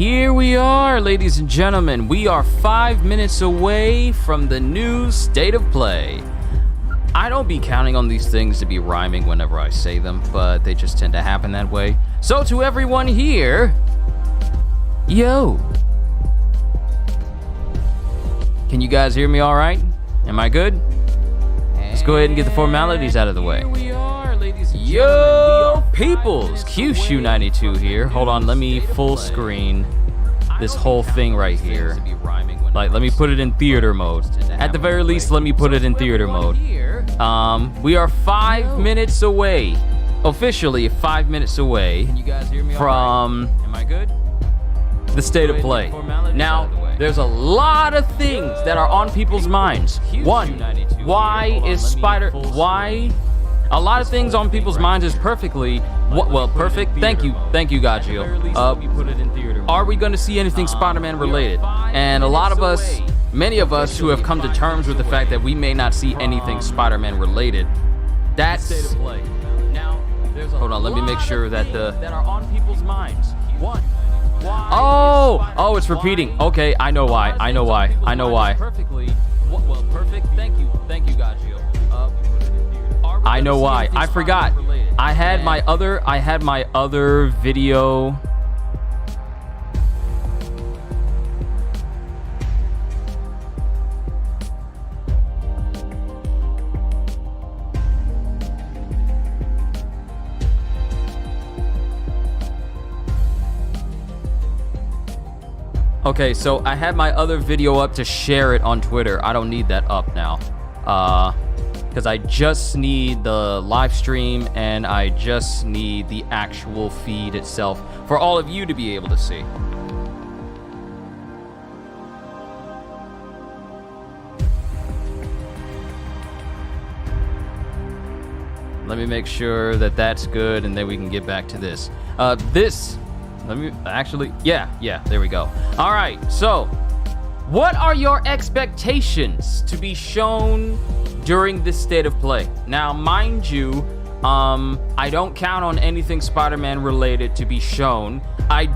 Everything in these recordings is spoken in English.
here we are, ladies and gentlemen. We are 5 minutes away from the new State of Play. I don't be counting on these things to be rhyming whenever I say them, but they just tend to happen that way. So to everyone here, yo. Can you guys hear me all right? Am I good? Let's go ahead and get the formalities out of the way. Yo, peoples! QShoe92 here. Hold on, let me full screen this whole thing right here. Like, let me put it in theater mode. At the very least, let me put it in theater mode. We are 5 minutes away, officially 5 minutes away from the State of Play. Now, there's a lot of things that are on people's minds. One, why is why? A lot of things on people's minds is perfectly, well, perfect. Thank you, Gajio. Are we going to see anything Spider-Man related? And a lot of us, many of us who have come to terms with the fact that we may not see anything Spider-Man related. That's, hold on, let me make sure that that are on people's minds. Oh, it's repeating. Okay, I know why. I know why. Well, perfect. Thank you, Gajio. I know why. I forgot. I had my other video. Okay, so I had my other video up to share it on Twitter. I don't need that up now. Because I just need the live stream and I just need the actual feed itself for all of you to be able to see. Let me make sure that that's good and then we can get back to this. Let me actually, yeah, there we go. All right, so what are your expectations to be shown during this State of Play? Now, mind you, I don't count on anything Spider-Man related to be shown. I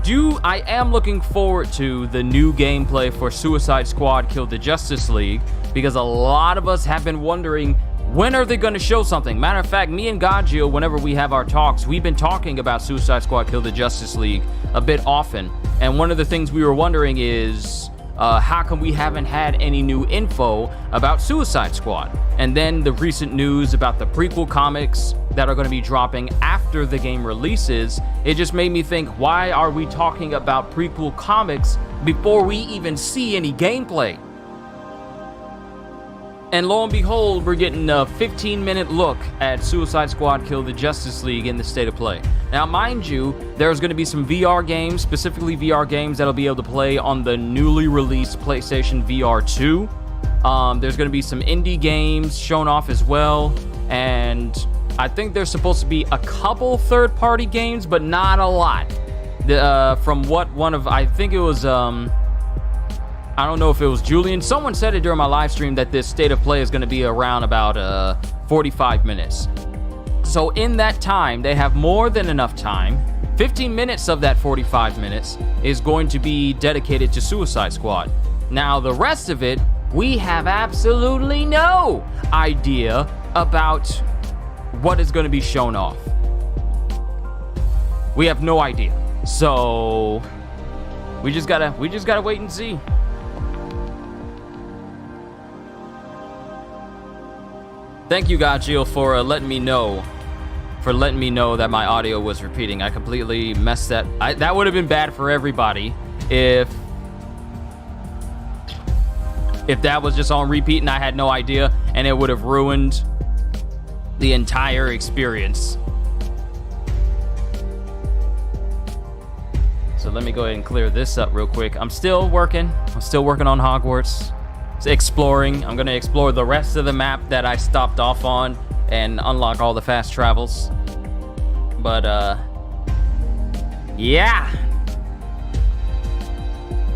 am looking forward to the new gameplay for Suicide Squad Kill the Justice League, because a lot of us have been wondering, when are they going to show something? Matter of fact, me and Gajio, whenever we have our talks, we've been talking about Suicide Squad Kill the Justice League a bit often. And one of the things we were wondering is, how come we haven't had any new info about Suicide Squad? And then the recent news about the prequel comics that are going to be dropping after the game releases, it just made me think, why are we talking about prequel comics before we even see any gameplay? And lo and behold, we're getting a 15-minute look at Suicide Squad Kill the Justice League in the State of Play. Now, mind you, there's going to be some VR games, specifically VR games that'll be able to play on the newly released PlayStation VR 2. There's going to be some indie games shown off as well. And I think there's supposed to be a couple third-party games, but not a lot. From what I think it was... I don't know if it was Julian. Someone said it during my live stream that this State of Play is going to be around about 45 minutes. So in that time, they have more than enough time. 15 minutes of that 45 minutes is going to be dedicated to Suicide Squad. Now, the rest of it, we have absolutely no idea about what is going to be shown off. We have no idea. So we just gotta wait and see. Thank you, Gajio, for letting me know that my audio was repeating. I completely messed that. That would have been bad for everybody if that was just on repeat and I had no idea, and it would have ruined the entire experience. So let me go ahead and clear this up real quick. I'm still working on Hogwarts. Exploring. I'm gonna explore the rest of the map that I stopped off on and unlock all the fast travels. But yeah,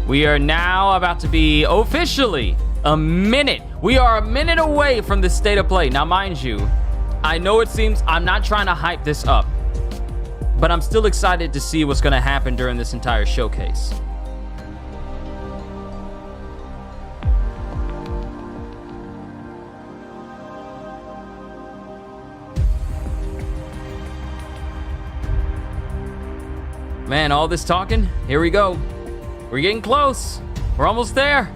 we are now about to be officially a minute. We are a minute away from the State of Play. Now, mind you, I know it seems I'm not trying to hype this up, but I'm still excited to see what's gonna happen during this entire showcase. Man, all this talking, here we go. We're getting close. We're almost there.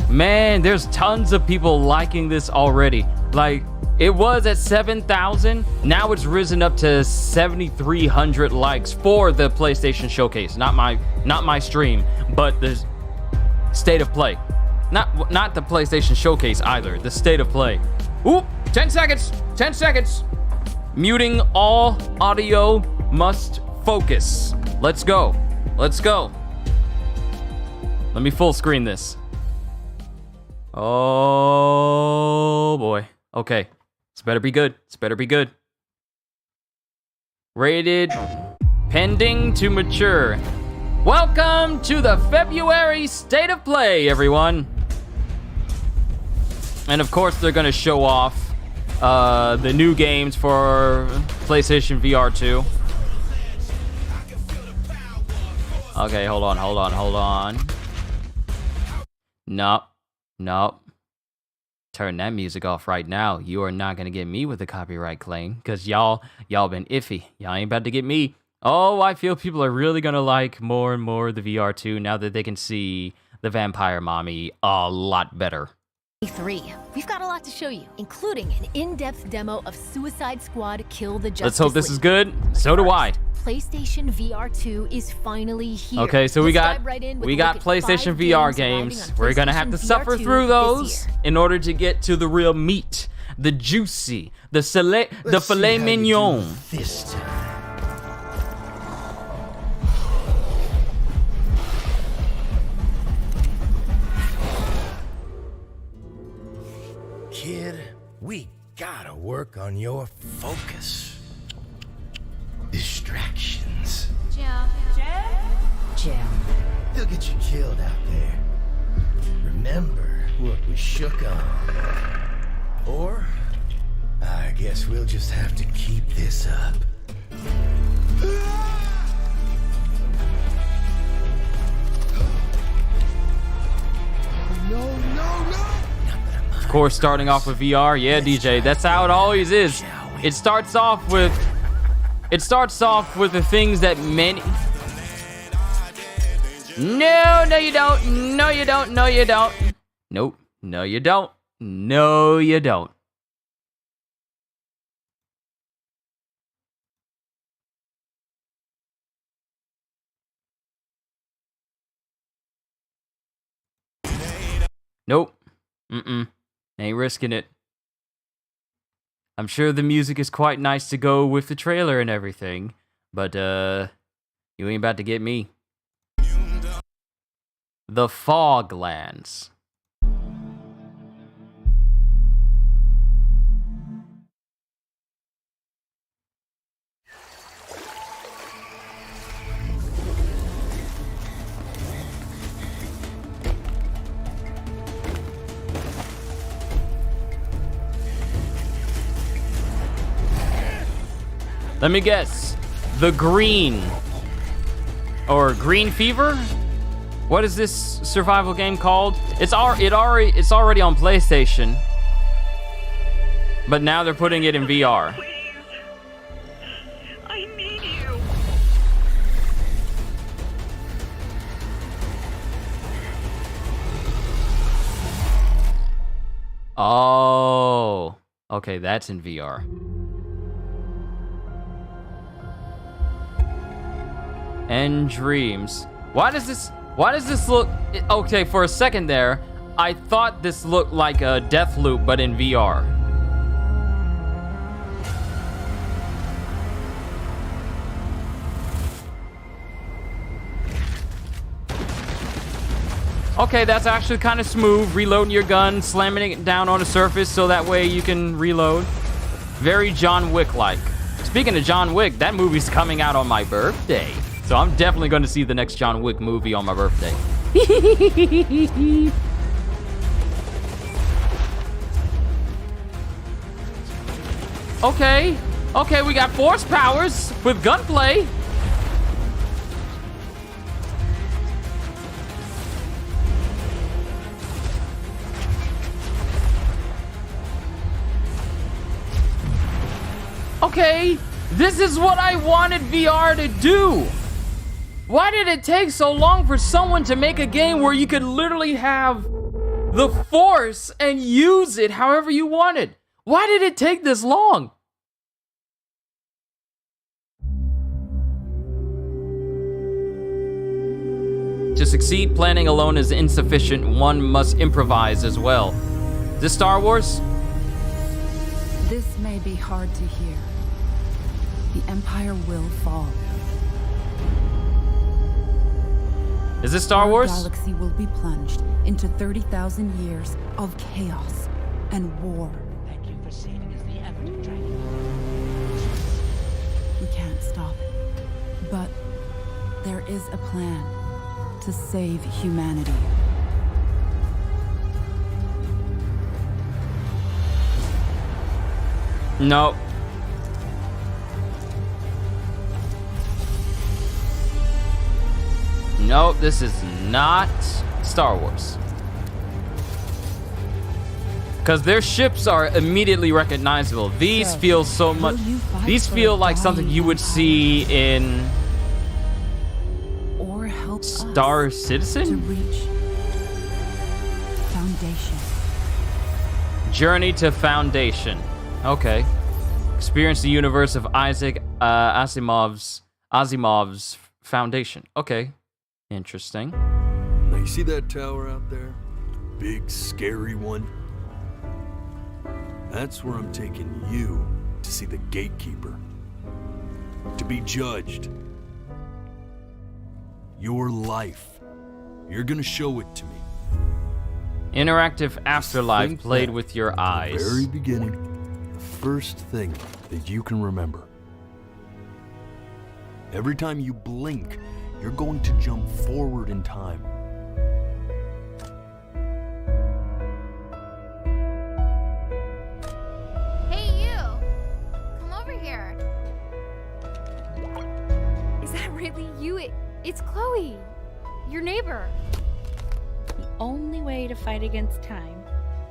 Man, there's tons of people liking this already. Like, it was at 7,000. Now it's risen up to 7,300 likes for the PlayStation Showcase. Not my stream, but the state of play. Not the PlayStation Showcase either. The state of play. Oop, 10 seconds. 10 seconds. Muting all audio must focus. Let's go. Let's go. Let me full screen this. Oh boy. Okay. This better be good. This better be good. Rated pending to mature. Welcome to the February State of Play, everyone. And of course, they're gonna show off the new games for PlayStation VR 2. Okay, hold on. Nope. Turn that music off right now. You are not gonna get me with a copyright claim, because y'all been iffy. Y'all ain't about to get me. Oh, I feel people are really gonna like more and more the VR 2 now that they can see the Vampire Mommy a lot better. 3. We've got a lot to show you, including an in-depth demo of Suicide Squad Kill the Justice Let's hope this League. is good. So do I. PlayStation VR 2 is finally here. Okay, so we got PlayStation PlayStation VR games. We're gonna have to suffer through those in order to get to the real meat, the juicy, the filet mignon. This time. Kid, we gotta work on your focus. Distractions. Jim. They'll get you killed out there. Remember what we shook on. Or, I guess we'll just have to keep this up. No. Of course, starting off with VR. Yeah, DJ, that's how it always is. It starts off with the things that many... No, you don't. No, you don't. Nope. No, you don't. No, you don't. Nope. Ain't risking it. I'm sure the music is quite nice to go with the trailer and everything, but you ain't about to get me. The Foglands. Let me guess. The Green. Or Green Fever? What is this survival game called? It's already on PlayStation. But now they're putting it in VR. Please. I need you. Oh. Okay, that's in VR. And Dreams. Why does this look... Okay, for a second there, I thought this looked like a Deathloop, but in VR. Okay, that's actually kind of smooth. Reloading your gun, slamming it down on a surface so that way you can reload. Very John Wick-like. Speaking of John Wick, that movie's coming out on my birthday. So I'm definitely going to see the next John Wick movie on my birthday. Okay, we got force powers with gunplay. Okay, this is what I wanted VR to do? Why did it take so long for someone to make a game where you could literally have the Force and use it however you wanted? Why did it take this long? To succeed, planning alone is insufficient. One must improvise as well. Is this Star Wars? This may be hard to hear. The Empire will fall. Is this Star Our Wars? galaxy will be plunged into 30,000 years of chaos and war. Thank you for saving us the effort, Dragon. We can't stop it. But there is a plan to save humanity. No. No, this is not Star Wars. Because their ships are immediately recognizable. These feel so much. These feel like something you would see in Or help Star us to Citizen? reach Foundation. Journey to Foundation. Okay. Experience the universe of Isaac Asimov's Foundation. Okay. Interesting. Now you see that tower out there? Big, scary one? That's where I'm taking you to see the Gatekeeper. To be judged. Your life. You're gonna show it to me. Interactive afterlife Think played back with your to the eyes. very beginning, the first thing that you can remember. Every time you blink, you're going to jump forward in time. Hey, you! Come over here. Is that really you? It's Chloe, your neighbor. The only way to fight against time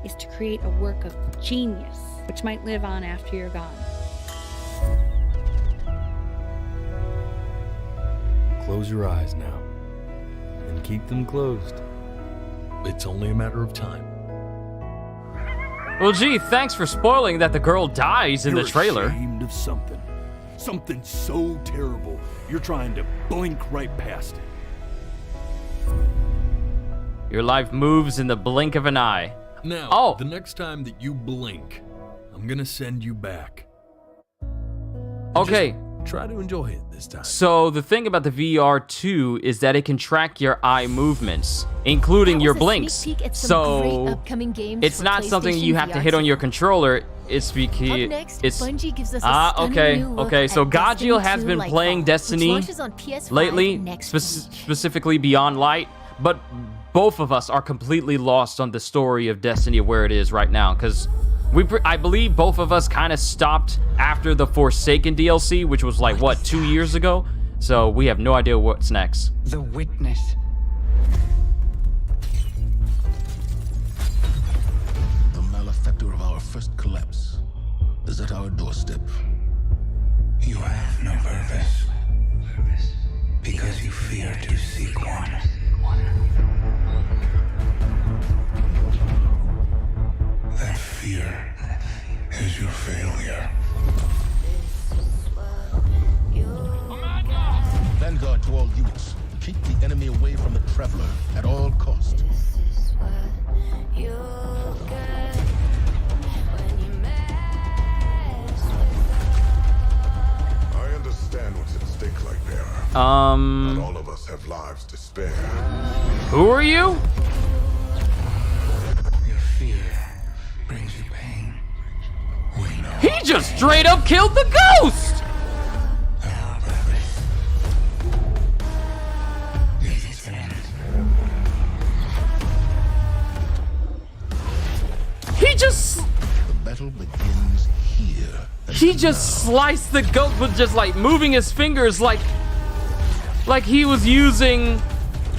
is to create a work of genius, which might live on after you're gone. Close your eyes now. And keep them closed. It's only a matter of time. Well, gee, thanks for spoiling that the girl dies in You're the trailer. ashamed of something. Something so terrible, you're trying to blink right past it. Your life moves in the blink of an eye. Now, Oh. the next time that you blink, I'm gonna send you back. Okay, Just try to enjoy it this time. so the thing about the VR2 is that it can track your eye movements, including That your was a blinks. sneak peek at some great So upcoming games it's for not something PlayStation you have to hit on VR2. your controller. It's because Up next, it's Bungie gives us a stunning okay, new look okay. So at Destiny Gajiel has 2 been playing Lightfall, Destiny which launches on PS5 lately, next week. specifically Beyond Light, but both of us are completely lost on the story of Destiny of where it is right now, because I believe both of us kind of stopped after the Forsaken DLC, which was like, what, 2 years ago? So we have no idea what's next. The witness. The malefactor of our first collapse is at our doorstep. You have no purpose, because you fear to seek one. That fear is your failure. Vanguard to all units. Keep the enemy away from the Traveler at all costs. I understand what's at stake, Lightbearer. Not all of us have lives to spare. Who are you? Your fear brings you pain. We know He just straight up killed the ghost! our purpose is its end. He just The battle begins here. He just sliced the goat with just like moving his fingers like he was using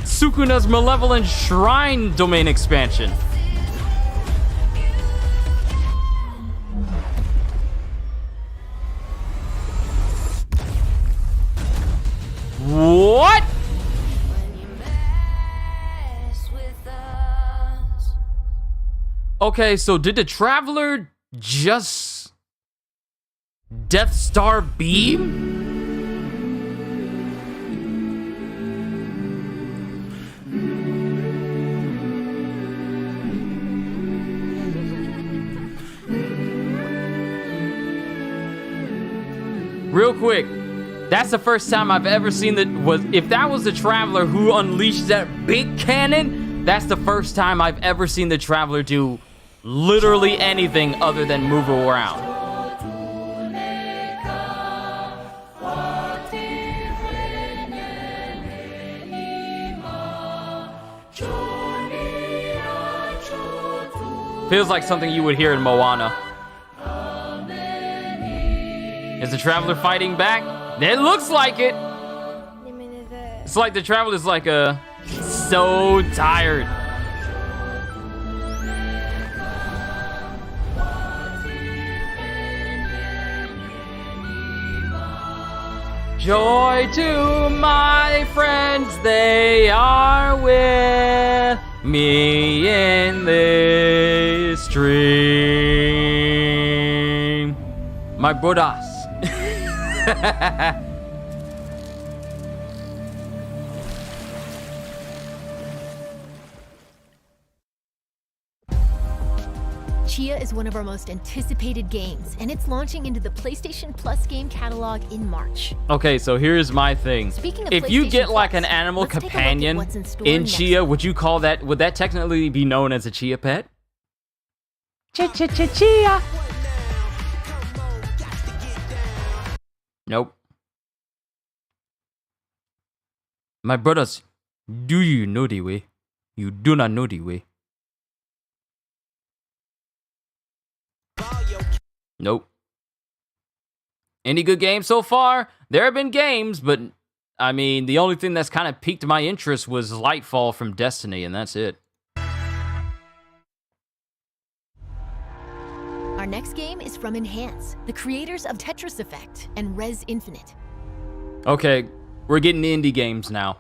Sukuna's Malevolent Shrine domain expansion. What? Okay, so did the Traveler just Death Star beam? Real quick, that's the first time I've ever seen if that was the Traveler who unleashed that big cannon, that's the first time I've ever seen the Traveler do literally anything other than move around. Feels like something you would hear in Moana. Is the Traveler fighting back? It looks like it. It's like the Traveler's like so tired. Joy to my friends, they are with me in this dream. My brothers. Chia is one of our most anticipated games, and it's launching into the PlayStation Plus game catalog in March. Okay, so here's my thing. Speaking of if you PlayStation get like Plus, an animal let's take a look at companion what's in store in next. Chia, would you call that, would that technically be known as a Chia pet? Chia. Nope. My brothers, do you know the way? You do not know the way. Nope. Any good games so far? There have been games, but I mean, the only thing that's kind of piqued my interest was Lightfall from Destiny, and that's it. Our next game is from Enhance, the creators of Tetris Effect and Res Infinite. Okay, we're getting indie games now.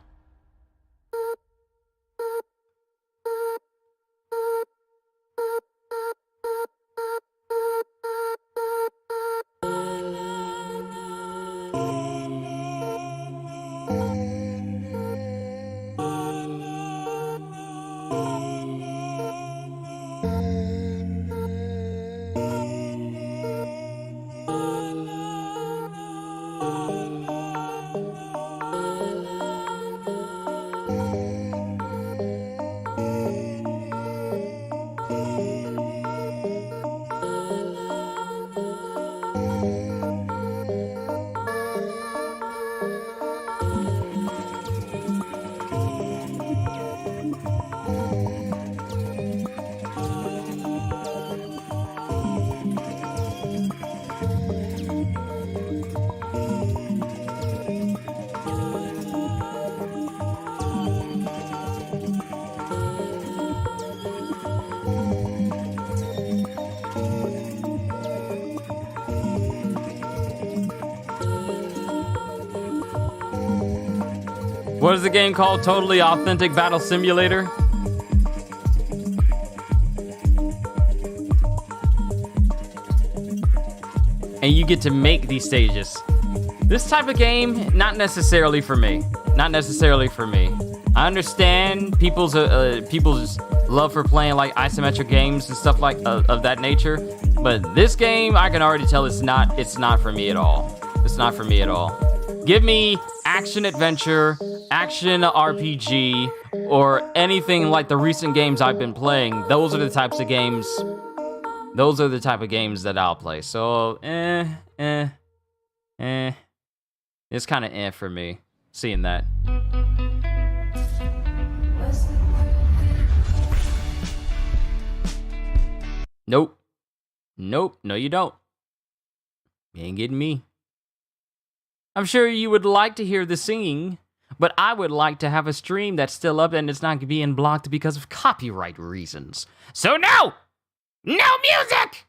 What is the game called? Totally Authentic Battle Simulator? And you get to make these stages. This type of game, not necessarily for me. Not necessarily for me. I understand people's love for playing like isometric games and stuff like of that nature, but this game, I can already tell it's not for me at all. It's not for me at all. Give me action adventure, action RPG, or anything like the recent games I've been playing. Those are the types of games. Those are the type of games that I'll play. So, it's kind of for me, seeing that. Nope. Nope. No, you don't. You ain't getting me. I'm sure you would like to hear the singing, but I would like to have a stream that's still up and it's not being blocked because of copyright reasons. So no! No music!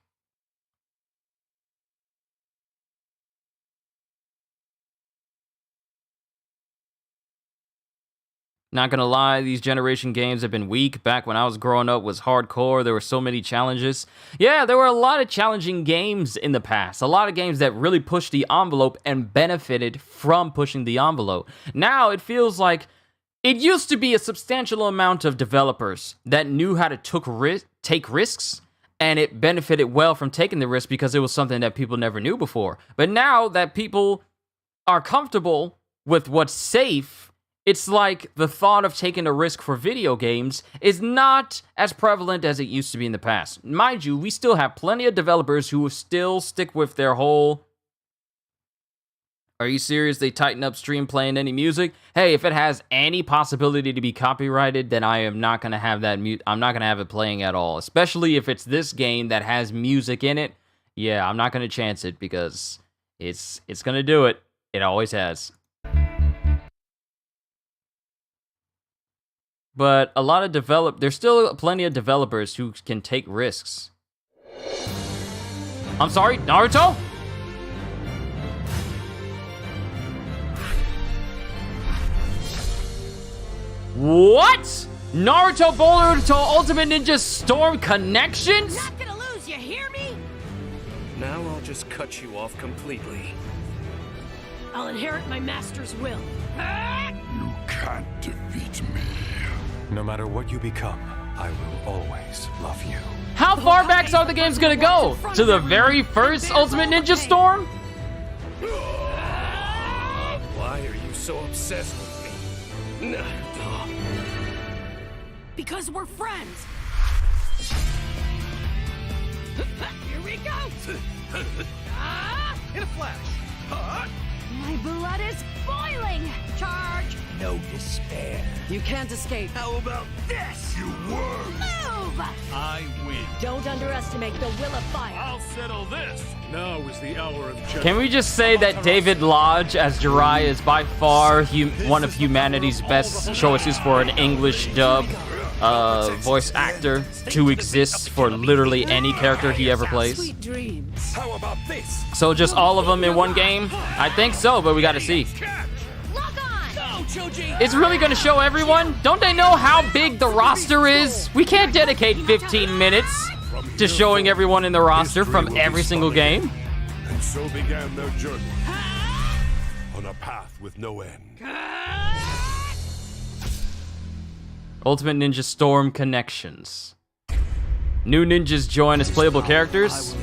Not gonna lie, these generation games have been weak. Back when I was growing up was hardcore. There were so many challenges. Yeah, there were a lot of challenging games in the past. A lot of games that really pushed the envelope and benefited from pushing the envelope. Now it feels like it used to be a substantial amount of developers that knew how to take risks, and it benefited well from taking the risk because it was something that people never knew before. But now that people are comfortable with what's safe, it's like the thought of taking a risk for video games is not as prevalent as it used to be in the past. Mind you, we still have plenty of developers who still stick with their whole, are you serious? They tighten up stream playing any music? Hey, if it has any possibility to be copyrighted, then I am not going to have that I'm not going to have it playing at all. Especially if it's this game that has music in it. Yeah, I'm not going to chance it because it's going to do it. It always has. But a lot of there's still plenty of developers who can take risks. I'm sorry, Naruto? What? Naruto Boruto Ultimate Ninja Storm Connections? Not gonna lose, you hear me? Now I'll just cut you off completely. I'll inherit my master's will. You can't defeat me. No matter what you become, I will always love you. How far back are the games gonna go? To the very first Ultimate Ninja Storm? Why are you so obsessed with me? Because we're friends. Here we go. In a flash. My blood is boiling. Charge. No despair. You can't escape. How about this? You were. Move! I win. Don't underestimate the will of fire. I'll settle this. Now is the hour of judgment. Can we just say that David Lodge as Jiraiya is by far one of humanity's best choices for an English dub voice actor to exist for literally any character he ever plays? Sweet dreams. How about this? So just all of them in one game? I think so, but we gotta see. It's really gonna show everyone? Don't they know how big the roster is? We can't dedicate 15 minutes to showing everyone in the roster from every single game. And so began their journey on a path with no end. Ultimate Ninja Storm Connections. New ninjas join as playable characters.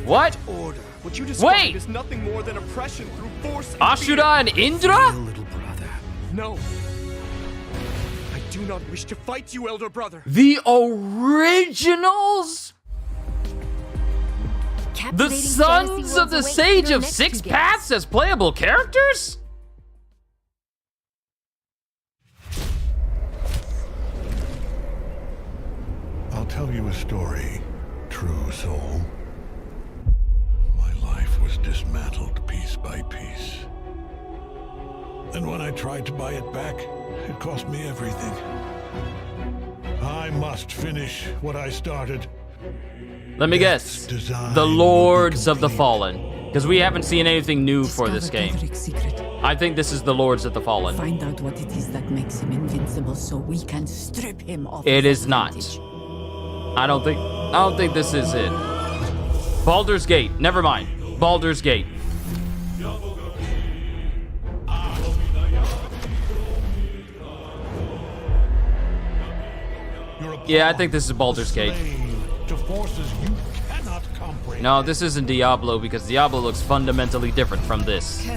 What? Order. What you describe Wait! is nothing more than oppression through force and Ashura and Indra? little brother. No. I do not wish to fight you, elder brother. The originals? The Sons of the Sage of Six Paths as playable characters? I'll tell you a story, true soul. My life was dismantled piece by piece. And when I tried to buy it back, it cost me everything. I must finish what I started. Let me guess. The Lords of the Fallen. Because we haven't seen anything new for this game. I think this is the Lords of the Fallen. Find out what it is that makes him invincible so we can strip him of It his is not. advantage. I don't think this is it. Baldur's Gate. Never mind. Baldur's Gate. Yeah, I think this is Baldur's Gate. To forces you cannot comprehend. No, this isn't Diablo because Diablo looks fundamentally different from this.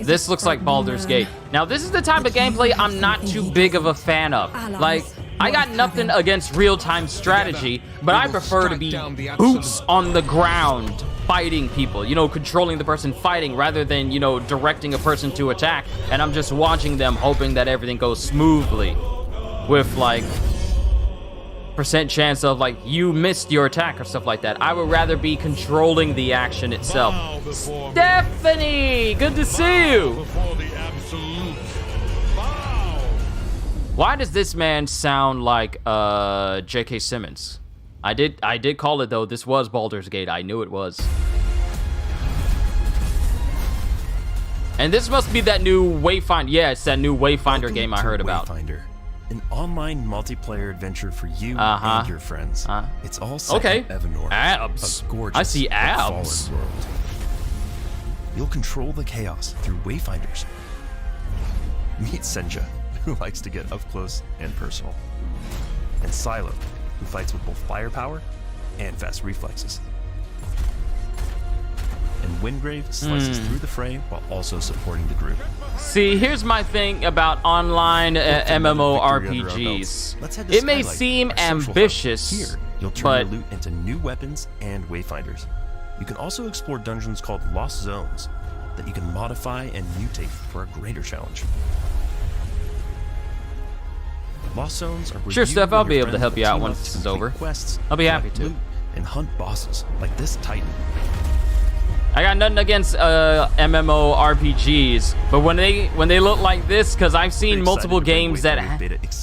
This looks like Baldur's Gate. Now, this is the type of gameplay I'm not too big of a fan of. Like, I got nothing against real-time strategy, but I prefer to be boots on the ground fighting people, you know, controlling the person fighting rather than, you know, directing a person to attack, and I'm just watching them hoping that everything goes smoothly with, like, percent chance of, like, you missed your attack or stuff like that. I would rather be controlling the action itself. Stephanie! Good to see you! Why does this man sound like J.K. Simmons? I did call it, though. This was Baldur's Gate. I knew it was. And this must be that new Wayfinder. Yeah, it's that new Wayfinder game I heard about. Wayfinder, an online multiplayer adventure for you and your friends. It's all set in Evanor, abs. a gorgeous, I see abs. fallen world. You'll control the chaos through Wayfinders. Meet Senja, who likes to get up close and personal, and Silo, who fights with both firepower and fast reflexes. And Wingrave slices through the fray while also supporting the group. See, here's my thing about online MMORPGs. It may seem ambitious, Here, you'll turn your loot into new weapons and Wayfinders. You can also explore dungeons called Lost Zones that you can modify and mutate for a greater challenge. Lost Zones are where Sure, you Steph, and I'll your be able to friends help will you out team once up this to is complete over. Quests, I'll be happy collect to. loot, and hunt bosses like this Titan. I got nothing against MMORPGs, but when they look like this, because I've seen multiple games that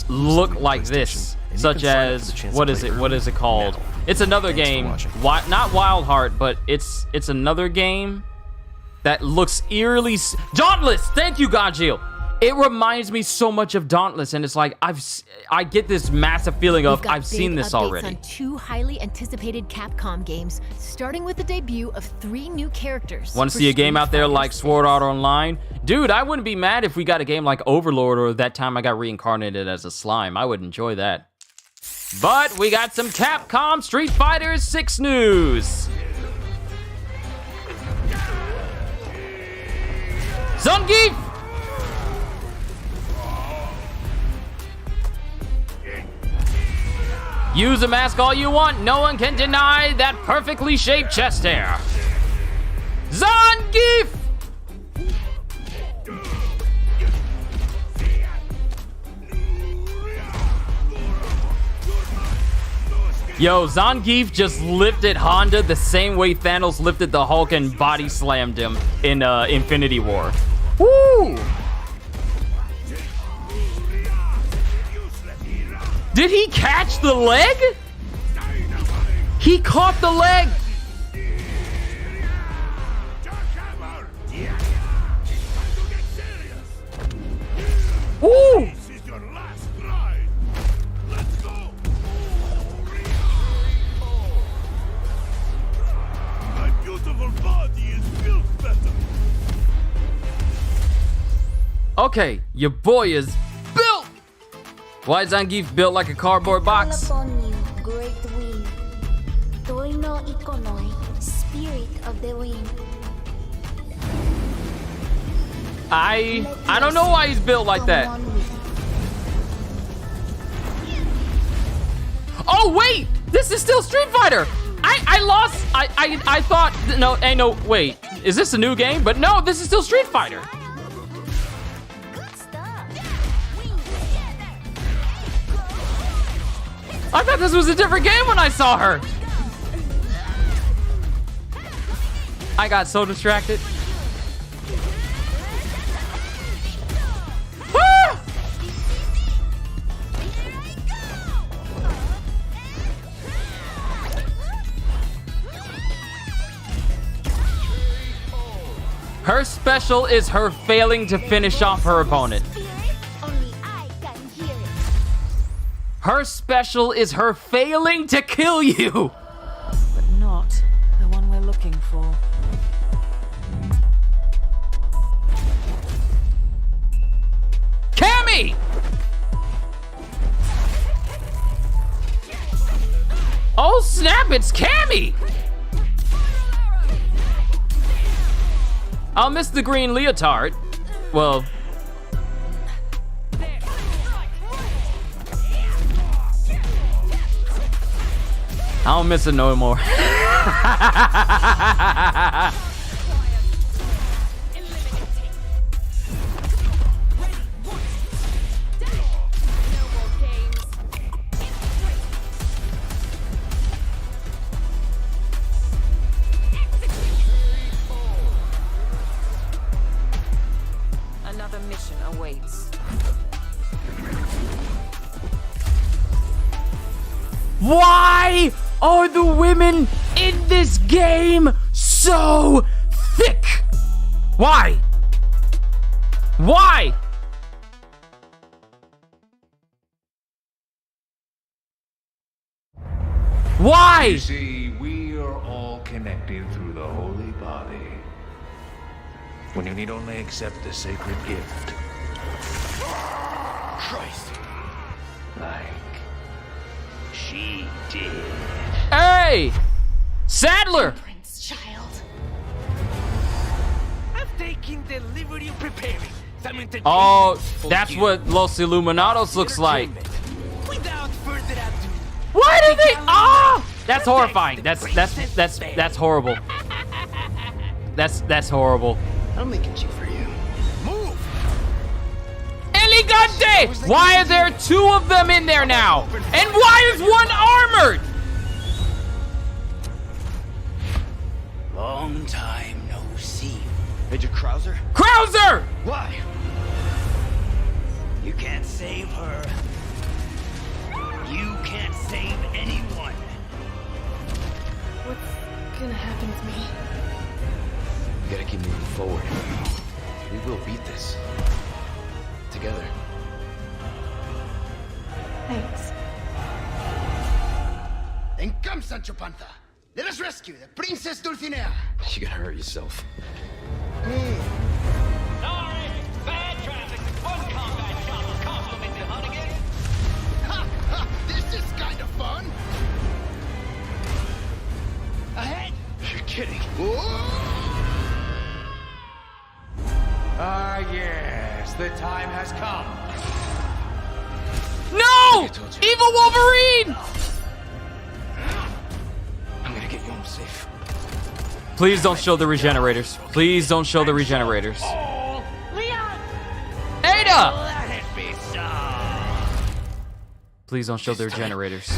look like this, such as what is it called? It's another game, not Wild Heart, but it's another game that looks eerily Dauntless. Thank you, Godjill. It reminds me so much of Dauntless, and it's like I get this massive feeling of I've seen this already. On 2 highly anticipated Capcom games, starting with the debut of 3 new characters. Want to see a game out there like Sword Art Online? Dude, I wouldn't be mad if we got a game like Overlord or that time I got reincarnated as a slime. I would enjoy that. But we got some Capcom Street Fighter 6 news. Zangief! Use a mask all you want, no one can deny that perfectly shaped chest hair. Zangief! Yo, Zangief just lifted Honda the same way Thanos lifted the Hulk and body slammed him in Infinity War. Woo! Did he catch the leg? He caught the leg. Woo! Okay, your boy is built. Why is Zangief built like a cardboard box? Call upon you, great wind. Toino Ikonoi, spirit of the wind. I don't know why he's built like that. Oh wait, this is still Street Fighter. I lost. I thought no, wait. Is this a new game? But no, this is still Street Fighter. I thought this was a different game when I saw her. I got so distracted. Ah! Her special is her failing to finish off her opponent. Her special is her failing to kill you. But not the one we're looking for. Cammy! Oh snap, it's Cammy! I'll miss the green leotard. Well, I don't miss it no more. Another mission awaits. Why are the women in this game so thick? Why? Why? Why? You see, we are all connected through the holy body. When you need only accept the sacred gift. Christ. Like she did. Hey! Sadler! Prince Child. I'm taking the liberty of preparing some entertainment. Oh, for that's you. what Los Illuminados looks like. Without further ado. Why do they? Ah! That's horrifying. That's horrible. That's horrible. I'm making you for you. Move! Elegante! Why are there two of them in there now? And why is one armored? Long time no see. Major Krauser? Krauser! Why? You can't save her. You can't save anyone. What's gonna happen to me? We gotta keep moving forward. We will beat this. Together. Thanks. Then come, Sancho Panza. Let us rescue the Princess Dulcinea. You gotta hurt yourself. Sorry, bad traffic. One combat shot will compliment the Hunnigan. Ha! Ha! This is kind of fun. Ahead! You're kidding. Ah, yes, the time has come. No! Evil Wolverine! I'm gonna get you home safe. Please don't show the regenerators. Please don't show the regenerators. Oh, Leon! Ada! Let it be so. Please don't show the regenerators.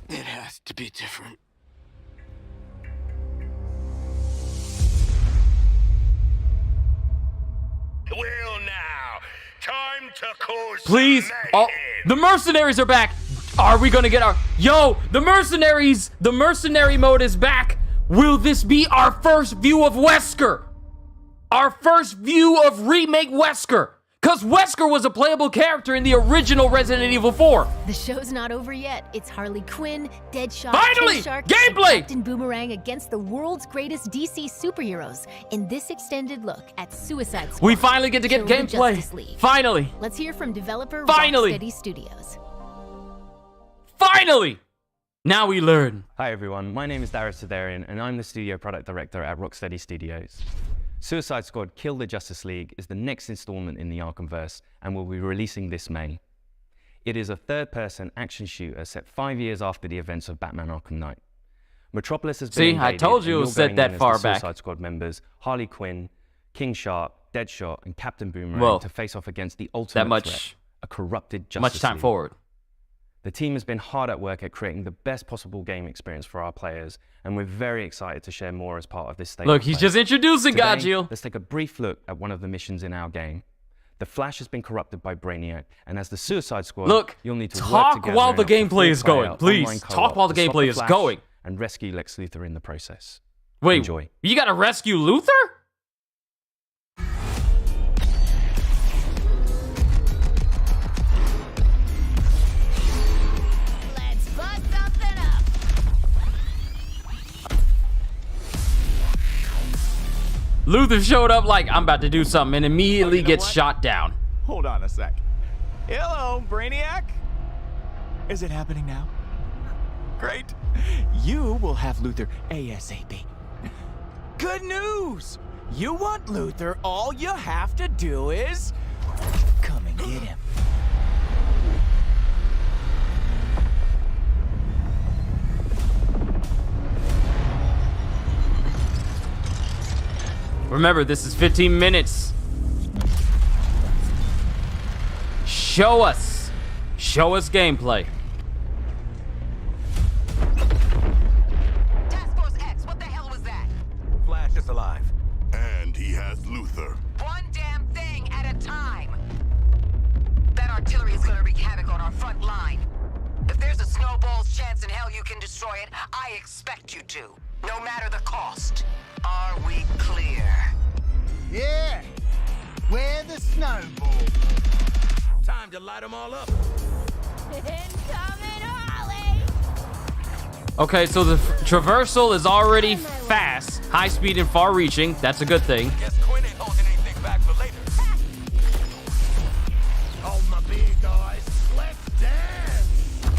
It has to be different. Well now, time to cause Please. Oh, the mercenaries are back. Are we gonna get our... Yo, the mercenaries. The mercenary mode is back. Will this be our first view of Wesker? Our first view of remake Wesker. Because Wesker was a playable character in the original Resident Evil 4. The show's not over yet. It's Harley Quinn, Deadshot, Finally! King-Shark, Gameplay! and Captain Boomerang against the world's greatest DC superheroes in this extended look at Suicide Squad. We finally get to get Children gameplay. Justice League. Finally. Let's hear from developer Finally! Rocksteady Studios. Finally! Now we learn. Hi everyone, my name is Darius Sidarian and I'm the studio product director at Rocksteady Studios. Suicide Squad Kill the Justice League is the next installment in the Arkhamverse and will be releasing this May. It is a third-person action shooter set 5 years after the events of Batman Arkham Knight. Metropolis has been invaded, I told you it and was you're set going in that as far the back. Suicide Squad members Harley Quinn, King Shark, Deadshot, and Captain Boomerang Well, to face off against the ultimate threat, a corrupted Justice Much time League. forward. The team has been hard at work at creating the best possible game experience for our players, and we're very excited to share more as part of this state. Look, he's just introducing Today, Gajeel. Let's take a brief look at one of the missions in our game. The Flash has been corrupted by Brainiac, and as the Suicide Squad, Look, you'll need to talk work together while in the a gameplay is full-player going. Please, online talk co-op while the to stop gameplay is Flash going. and rescue Lex Luthor in the process. Wait, Enjoy. You gotta rescue Luthor? Let's fuck something up. Luthor showed up like, I'm about to do something, and immediately gets shot down. Hold on a sec. Hello, Brainiac. Is it happening now? Great. You will have Luthor ASAP. Good news! You want Luthor, all you have to do is come and get him. Remember, this is 15 minutes. Show us. Show us gameplay. Task Force X, what the hell was that? Flash is alive. And he has Luthor. One damn thing at a time. That artillery is gonna wreak havoc on our front line. If there's a snowball's chance in hell you can destroy it, I expect you to. No matter the cost. Are we clear? Yeah! Where the snowball? Time to light them all up. Incoming Ollie! Okay, so the traversal is already fast, high speed and far reaching. That's a good thing. Guess Quinn ain't holding anything back for later. Hold my beer, guys. Let's dance.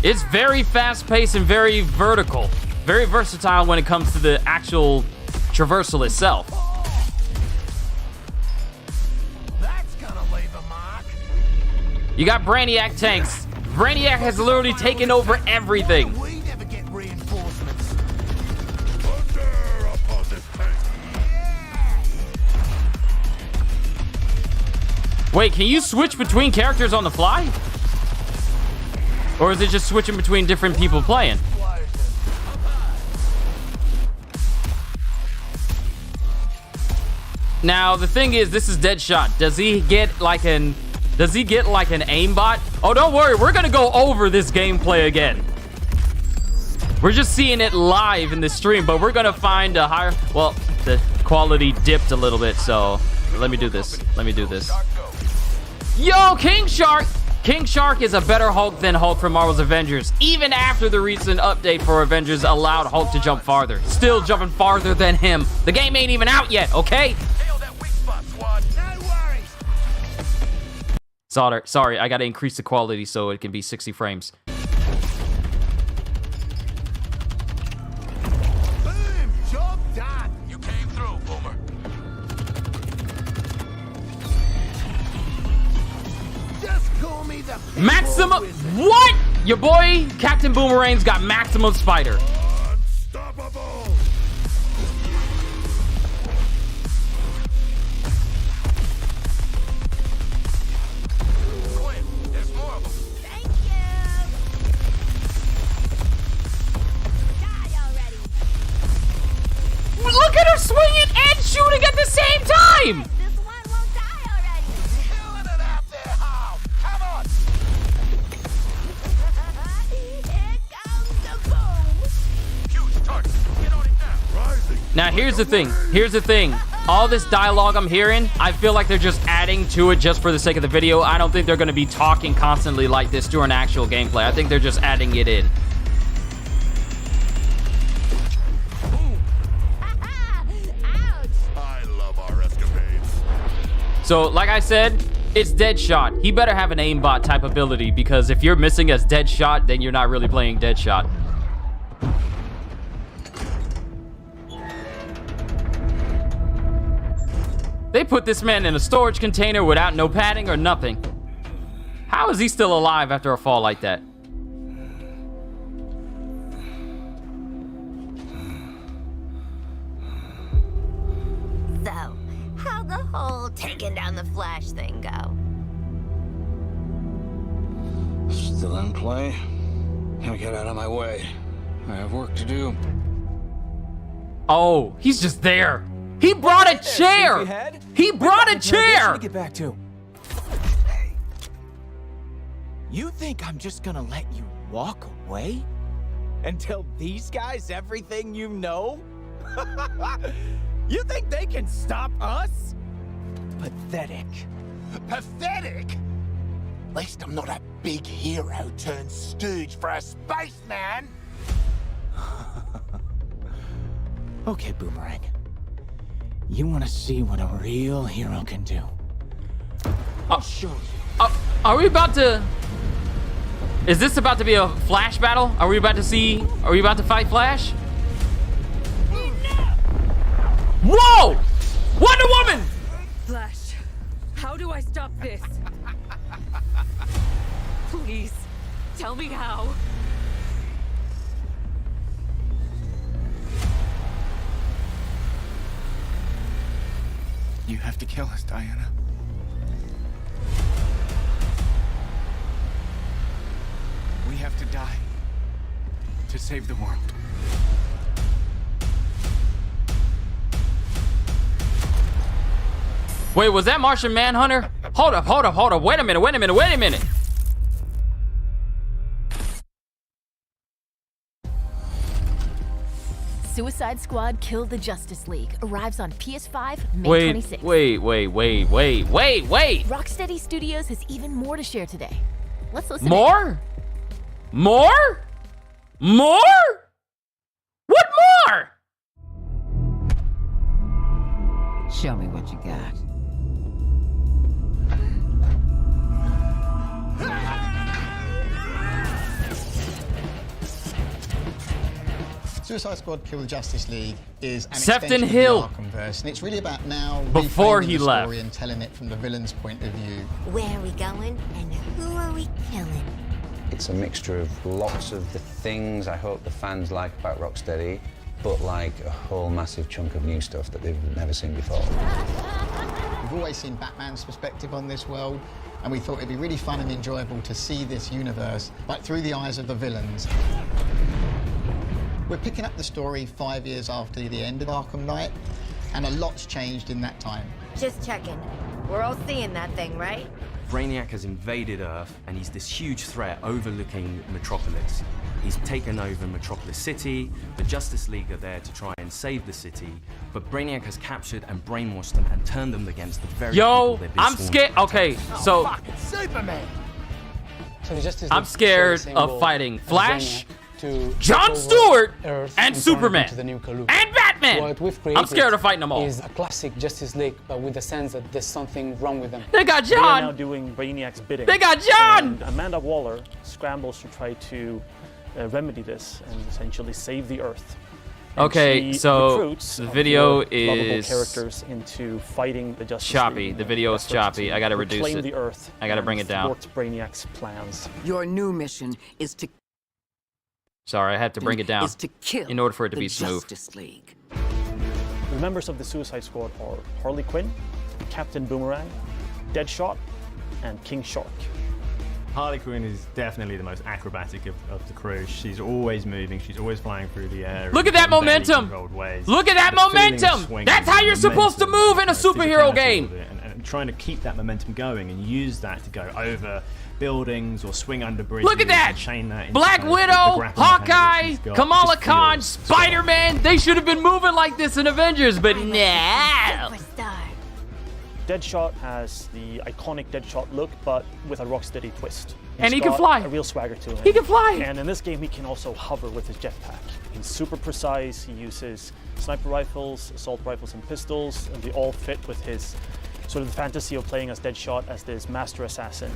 It's very fast paced and very vertical. Very versatile when it comes to the actual traversal itself. That's gonna leave a mark. You got Brainiac tanks. Brainiac has literally taken over everything. We never get reinforcements. Under opposite tank. Wait, can you switch between characters on the fly? Or is it just switching between different people playing? Now, the thing is, this is Deadshot. Does he get like an aimbot? Oh, don't worry. We're going to go over this gameplay again. We're just seeing it live in the stream, but we're going to find a higher... Well, the quality dipped a little bit, so let me do this. Let me do this. Yo, King Shark! King Shark is a better Hulk than Hulk from Marvel's Avengers. Even after the recent update for Avengers allowed Hulk to jump farther. Still jumping farther than him. The game ain't even out yet, okay? Sorry, I gotta increase the quality so it can be 60 frames. Boom! Job done. You came through, Boomer. Just call me the Maximum... What? Your boy, Captain Boomerang's got Maximum Spider. Unstoppable. Look at her swinging and shooting at the same time! This one won't die already! Killing it out there, Hal! Come on! Here comes the boom! Huge target! Get on it now! Rising! Now, here's the thing. Here's the thing. All this dialogue I'm hearing, I feel like they're just adding to it just for the sake of the video. I don't think they're going to be talking constantly like this during actual gameplay. I think they're just adding it in. So, like I said, it's Deadshot. He better have an aimbot type ability, because if you're missing as Deadshot, then you're not really playing Deadshot. They put this man in a storage container without no padding or nothing. How is he still alive after a fall like that? So, how'd the whole taking down the Flash thing go? Still in play? Now get out of my way. I have work to do. Oh, he's just there. He brought a chair. He brought a chair. To get back to. You think I'm just gonna let you walk away and tell these guys everything you know? You think they can stop us? Pathetic. Pathetic? At least I'm not a big hero turned stooge for a spaceman. Okay, Boomerang. You want to see what a real hero can do? I'll show you. Are we about to... Is this about to be a Flash battle? Are we about to fight Flash? Whoa! Wonder Woman! Flash, how do I stop this? Please, tell me how. You have to kill us, Diana. We have to die to save the world. Wait, was that Martian Manhunter? Hold up. Wait a minute. Suicide Squad Kill the Justice League arrives on PS5 May Wait, 26th. wait. Rocksteady Studios has even more to share today. Let's listen. More? More? More? What more? Show me what you got. Suicide Squad Kill the Justice League is an Sefton extension Hill. of the Arkhamverse, and it's really about now Before reframing he the left. story and telling it from the villain's point of view. Where are we going and who are we killing? It's a mixture of lots of the things I hope the fans like about Rocksteady, but like a whole massive chunk of new stuff that they've never seen before. We've always seen Batman's perspective on this world, and we thought it'd be really fun and enjoyable to see this universe, but through the eyes of the villains. We're picking up the story 5 years after the end of Arkham Knight, and a lot's changed in that time. Just checking. We're all seeing that thing, right? Brainiac has invaded Earth, and he's this huge threat overlooking Metropolis. He's taken over Metropolis City. The Justice League are there to try and save the city, but Brainiac has captured and brainwashed them and turned them against the very people they've been I'm sworn scared. to Okay, protect. so Superman! So the Justice I'm League scared shares the same of goal fighting as Flash, Brainiac to John take over Stewart, Earth and turn it Superman, into the new Kalu. and Batman. What we've created I'm scared of fighting them all. is a classic Justice League, but with the sense that there's something wrong with them. They got They are now John. doing Brainiac's bidding. They got John. And Amanda Waller scrambles to try to remedy this and essentially save the Earth. And Okay, she so recruits the a video few lovable is characters into fighting the Justice choppy. League. The video is choppy. I gotta reduce reclaim it. the Earth. I gotta bring and it down. thwart Brainiac's plans. Your new mission is to Sorry, I had to bring it down is to kill in order for it to the be smooth. Justice League. The members of the Suicide Squad are Harley Quinn, Captain Boomerang, Deadshot, and King Shark. Harley Quinn is definitely the most acrobatic of the crew. She's always moving. She's always flying through the air. Look at that in very momentum. controlled ways. Look at that The feeling of momentum. swinging, That's how the you're supposed to momentum, move in a the superhero physicality game. of it, and trying to keep that momentum going and use that to go over buildings or swing under bridges. Look at that. And chain that into Black kind of the Widow, grapple mechanics Hawkeye, she's got. Kamala Just Khan, feels Spider-Man. They should have been moving like this in Avengers, but nah. Deadshot has the iconic Deadshot look, but with a Rocksteady twist. And he He's can got fly. A real swagger to him. He can fly. And in this game, he can also hover with his jetpack. He's super precise. He uses sniper rifles, assault rifles, and pistols, and they all fit with his sort of the fantasy of playing as Deadshot as this master assassin.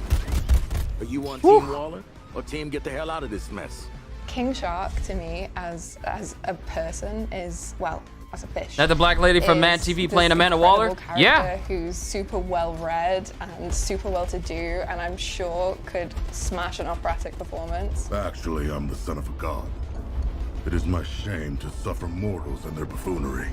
Are you on Team Waller or Team Get the Hell Out of This Mess? King Shark to me as a person is, well, as a fish. That the black lady from Mad is TV this playing Amanda Waller? incredible Yeah. character who's super well read and super well to do, and I'm sure could smash an operatic performance. Actually, I'm the son of a god. It is my shame to suffer mortals and their buffoonery.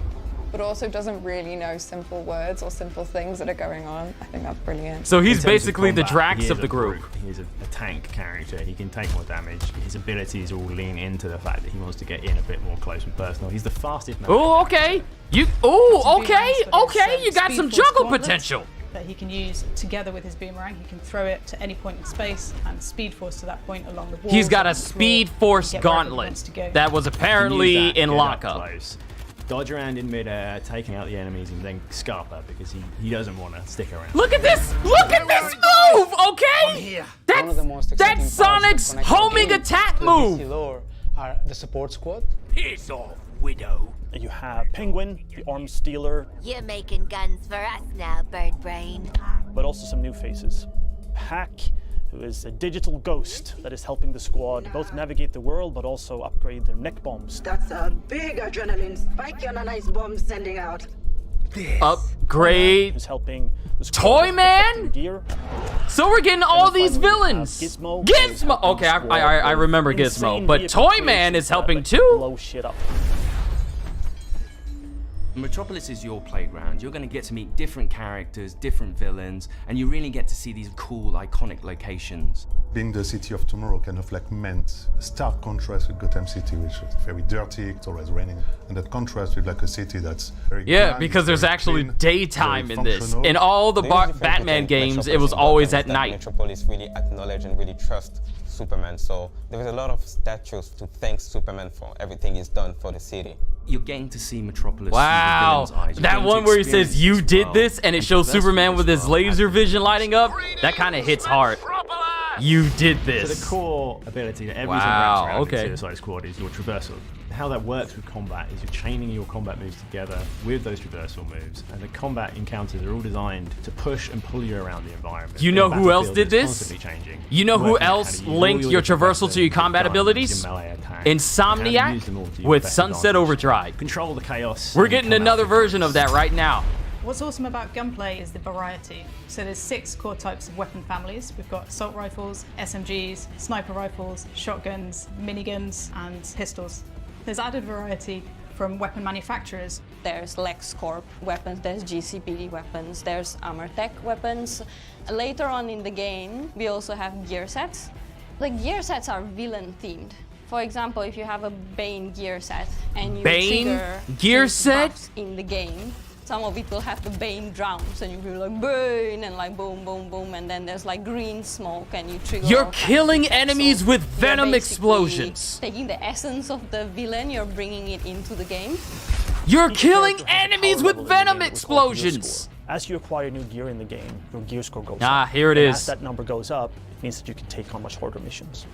But also doesn't really know simple words or simple things that are going on. I think that's brilliant. So In he's terms of basically the combat, Drax he is of the a group. brute. He is a tank character. He can take more damage. His abilities all lean into the fact that he wants to get in a bit more close and personal. He's the fastest man. Oh, okay. You. Oh, okay. Okay. You got some Speed Force juggle Gauntlet potential. That he can use together with his boomerang. He can throw it to any point in space and Speed Force to that point along the wall. He's got a Speed Force Gauntlet that was apparently in lockup. Close. Dodge around in midair, taking out the enemies, and then scarper because he doesn't want to stick around. Look at this! Look at this move! Okay, that's Sonic's homing attack move. Lore are the support squad. Piss off, Widow. And you have Penguin, the Arms Stealer, You're making guns for us now, Bird Brain. but also some new faces. Hack, who is a digital ghost that is helping the squad both navigate the world but also upgrade their neck bombs. That's a big adrenaline spike on a nice bomb sending out. Upgrade. Who's helping the squad Toy with Man? protective gear. So we're getting all these villains. Gizmo. Gizmo. Okay, I remember Gizmo, but Toy Man is helping too. Blow shit up. Metropolis is your playground. You're going to get to meet different characters, different villains, and you really get to see these cool, iconic locations. Being the city of tomorrow kind of like meant a stark contrast with Gotham City, which is very dirty, it's always raining. And that contrast with like a city that's very Yeah, grand, because there's very actually clean, daytime very in this. functional. In all the The only difference Batman between games, it Metropolis was and always Gotham at is that night. Metropolis really acknowledge and really trust Superman, so there is a lot of statues to thank Superman for everything he's done for the city. You're getting to see Metropolis Wow. through the villain's eyes. You're That getting to one where he says, experience you this did world this, and it shows traverse Superman through with this his world laser vision lighting up. That kind of hits hard. You did So this. the core ability that everything Wow, wraps around okay. in Suicide Squad is your traversal. How that works with combat is you're chaining your combat moves together with those traversal moves, and the combat encounters are all designed to push and pull you around the environment. You In know a who else battlefield did that's this? constantly changing. You know who Working out how else to use all linked your different traversal to weapons, your combat guns, abilities? your melee attacks, and how to use Insomniac them all to your with best Sunset advantage. Overdrive. Control the chaos. We're and getting come out another victorious. version of that right now. What's awesome about gunplay is the variety. So there's 6 core types of weapon families. We've got assault rifles, SMGs, sniper rifles, shotguns, miniguns, and pistols. There's added variety from weapon manufacturers. There's LexCorp weapons, there's GCPD weapons, there's Armortech weapons. Later on in the game, we also have gear sets. The gear sets are villain themed. For example, if you have a Bane gear set and you Bane trigger gear his set? buffs in the game, some of it will have the Bane drowns and you will like Bane and like boom, boom, boom, and then there's like green smoke and you trigger. You're all kinds of killing effects. enemies So with you're venom basically explosions. Taking the essence of the villain, you're bringing it into the game. You're Each killing character has a enemies power with level in the venom game, what's called gear explosions. score. As you acquire new gear in the game, your gear score goes up. Ah, here it And is. As that number goes up, it means that you can take on much harder missions.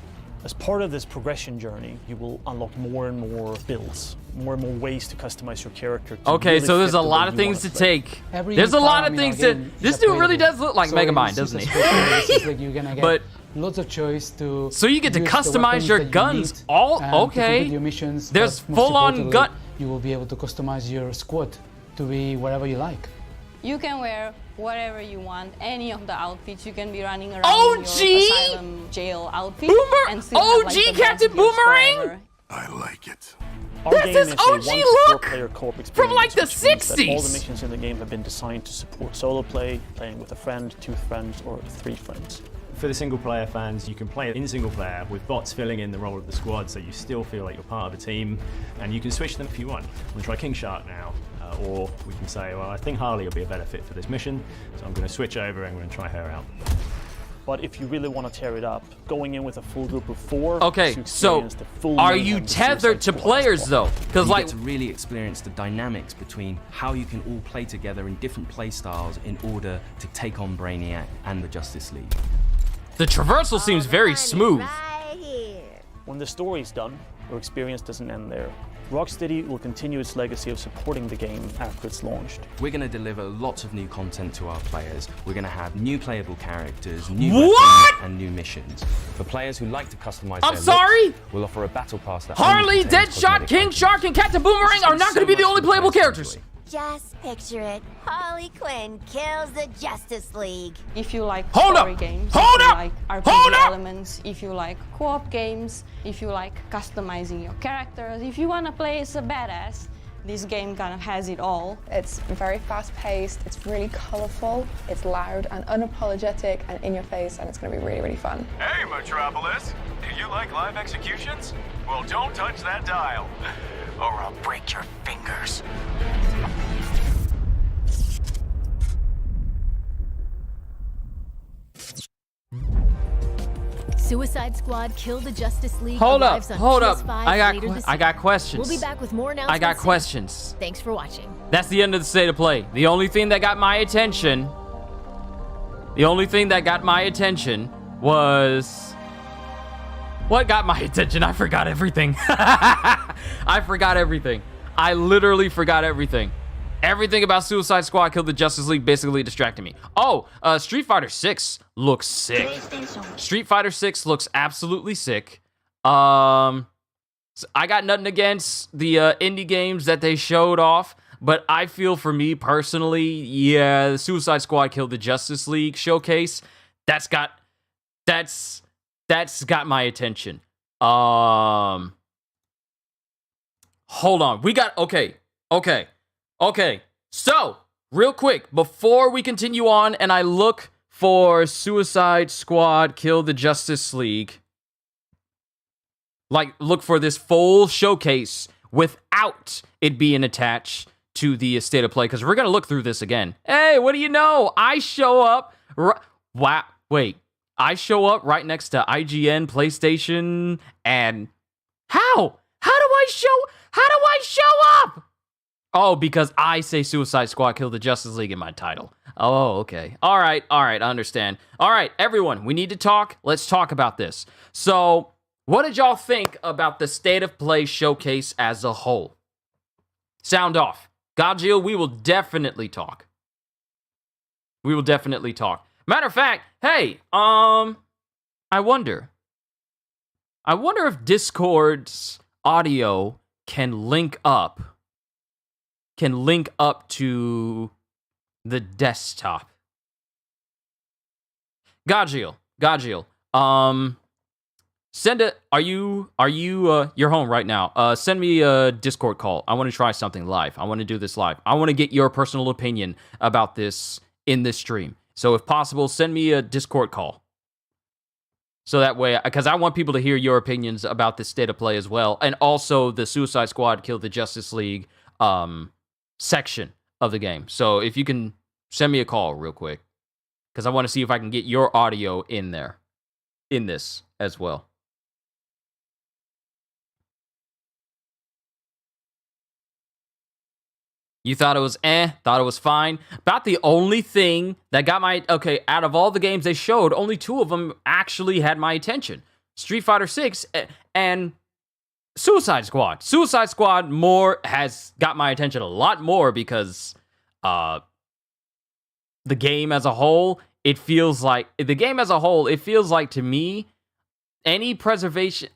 As part of this progression journey, you will unlock more and more builds, more and more ways to customize your character. To Okay, really so there's fit a the lot way of you things wanna to play. take. Every There's a lot farm of in things our that game this is dude really upgradable. does look like So Megamind, in doesn't he? Suicide Squad, like you're gonna get But lots of choice to. so you get to use the customize weapons your that you guns. need All and to okay. complete your missions, There's but most full-on importantly, gun. You will be able to customize your squad to be whatever you like. You can wear whatever you want, any of the outfits. You can be running around OG? in your asylum jail outfit. Boomer- and still have, like, OG the best Captain gear score Boomerang? ever. I like it. Our This game is is OG a one-to-four look player co-op experience, from, like, the which means that all 60s. the missions in the game have been designed to support solo play, playing with a friend, 2 friends, or 3 friends. For the single player fans, you can play it in single player with bots filling in the role of the squad, so you still feel like you're part of a team, and you can switch them if you want. I'm gonna try King Shark now, or we can say, well, I think Harley will be a better fit for this mission, so I'm gonna switch over and I'm gonna try her out. But if you really want to tear it up, going in with a full group of 4. Okay, to so experience the full are mayhem you of tethered to Suicide Squad players as though? well. Because You like get to really experience the dynamics between how you can all play together in different play styles in order to take on Brainiac and the Justice League. the traversal seems very smooth. When the story is done, your experience doesn't end there. Rocksteady will continue its legacy of supporting the game after it's launched. We're going to deliver lots of new content to our players. We're going to have new playable characters, new What? weapons, and new missions. For players who like to customize I'm their sorry? looks, we'll offer a battle pass that Harley, only contains Deadshot, cosmetic King items. Shark, and Captain Boomerang are not going to be the only playable characters. Just picture it. Harley Quinn kills the Justice League. If you like Hold story up! games, Hold if up! you like RPG Hold up! elements, if you like co-op games, if you like customizing your characters, if you want to play as a badass, this game kind of has it all. It's very fast-paced, it's really colorful, it's loud and unapologetic and in your face, and it's going to be really, really fun. Hey, Metropolis! Do you like live executions? Well, don't touch that dial, or I'll break your fingers. Suicide Squad Kill the Justice League Hold up, arrives on hold up. PS5 I got later this I year. got questions. We'll be back with more announcements I got soon. questions. Thanks for watching. That's the end of the state of play. The only thing that got my attention was what got my attention? I forgot everything. I forgot everything. I literally forgot everything. Everything about Suicide Squad Kill the Justice League basically distracted me. Oh, Street Fighter 6 looks sick. Street Fighter 6 looks absolutely sick. So I got nothing against the indie games that they showed off, but I feel for me personally, yeah, the Suicide Squad Kill the Justice League showcase, that's got my attention. Hold on. We got Okay, so, real quick, before we continue on and I look for Suicide Squad Kill the Justice League, like, look for this full showcase without it being attached to the state of play, because we're going to look through this again. Hey, what do you know? I show up, I show up right next to IGN, PlayStation, and how? How do I show up? Oh, because I say Suicide Squad killed the Justice League in my title. Oh, okay. All right, I understand. All right, everyone, we need to talk. Let's talk about this. So, what did y'all think about the State of Play showcase as a whole? Sound off. Godjill, we will definitely talk. We will definitely talk. Matter of fact, hey, I wonder if Discord's audio can link up to the desktop. Godjill, send it. You're home right now. Send me a Discord call. I want to try something live. I want to do this live. I want to get your personal opinion about this in this stream. So if possible, send me a Discord call. So that way, because I want people to hear your opinions about this State of Play as well. And also the Suicide Squad killed the Justice League section of the game. So if you can send me a call real quick, because I want to see if I can get your audio in there, in this as well. You thought it was thought it was fine. About the only thing that got my, out of all the games they showed, only 2 of them actually had my attention. Street Fighter 6 and Suicide Squad. Suicide Squad has got my attention a lot more because the game as a whole, it feels like to me, any preservation,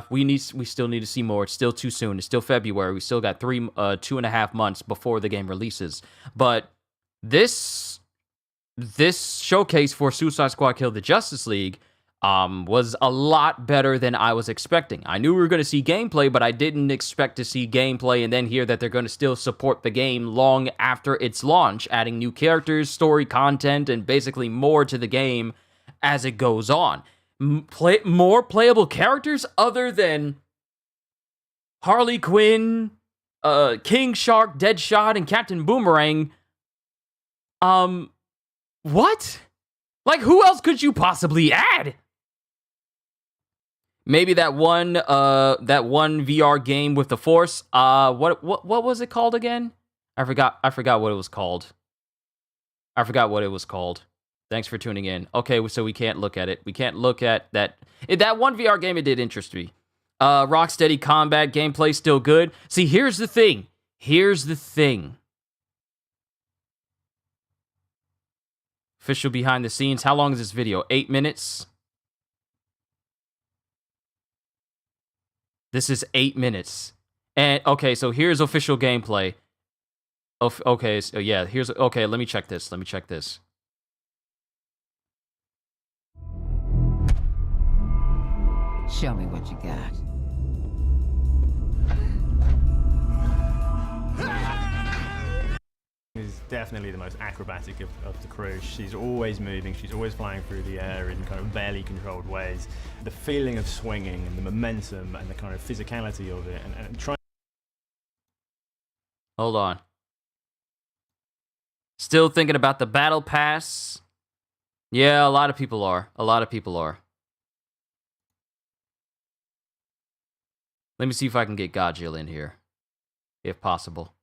we still need to see more. It's still too soon. It's still February. We still got 2.5 months before the game releases. But this showcase for Suicide Squad Kill the Justice League was a lot better than I was expecting. I knew we were going to see gameplay, but I didn't expect to see gameplay and then hear that they're going to still support the game long after its launch, adding new characters, story content, and basically more to the game as it goes on. More playable characters other than Harley Quinn, King Shark, Deadshot, and Captain Boomerang. What? Like, who else could you possibly add? Maybe that one VR game with the Force. What was it called again? I forgot what it was called. Thanks for tuning in. Okay, so we can't look at it. We can't look at that. That one VR game, it did interest me. Rocksteady combat gameplay still good. See, here's the thing. Official behind the scenes. How long is this video? 8 minutes? This is 8 minutes. And, okay, so here's official gameplay. Okay, so yeah, okay, let me check this. Show me what you got. Is definitely the most acrobatic of the crew. She's always moving, she's always flying through the air in kind of barely controlled ways. The feeling of swinging and the momentum and the kind of physicality of it and trying. Hold on. Still thinking about the battle pass? Yeah, a lot of people are. Let me see if I can get Godjill in here, if possible.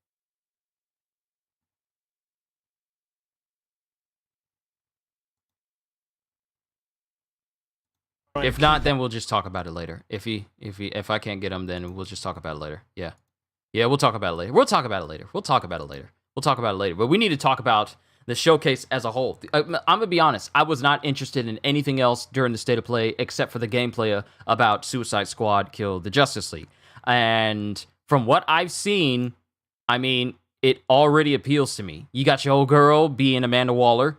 If not, then we'll just talk about it later. If I can't get him, then we'll just talk about it later. Yeah, we'll talk about it later. We'll talk about it later. But we need to talk about the showcase as a whole. I'm gonna be honest. I was not interested in anything else during the State of Play except for the gameplay about Suicide Squad Kill the Justice League. And from what I've seen, I mean, it already appeals to me. You got your old girl being Amanda Waller.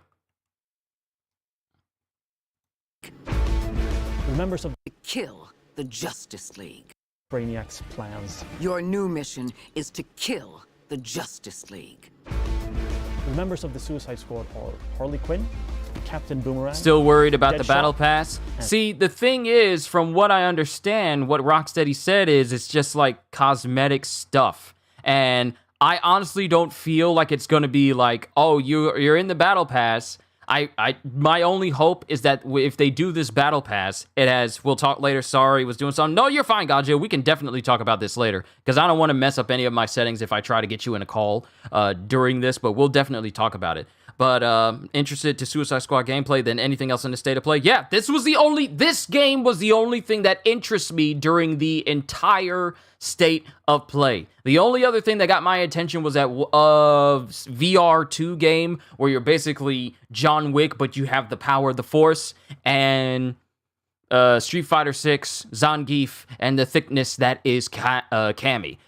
The members of Kill the Justice League. Brainiac's plans. Your new mission is to kill the Justice League. The members of the Suicide Squad are Harley Quinn, Captain Boomerang. Still worried about Deadshot, the battle pass? See, the thing is, from what I understand, what Rocksteady said is it's just like cosmetic stuff. And I honestly don't feel like it's going to be like, oh, you're in the battle pass. My only hope is that if they do this battle pass, it has, we'll talk later, sorry, was doing something. No, you're fine, Gajio. We can definitely talk about this later, because I don't want to mess up any of my settings if I try to get you in a call during this, but we'll definitely talk about it. But interested to Suicide Squad gameplay than anything else in the state of play? Yeah, this game was the only thing that interests me during the entire state of play. The only other thing that got my attention was that VR2 game where you're basically John Wick, but you have the power of the Force, and Street Fighter 6, Zangief, and the thickness that is Cammy.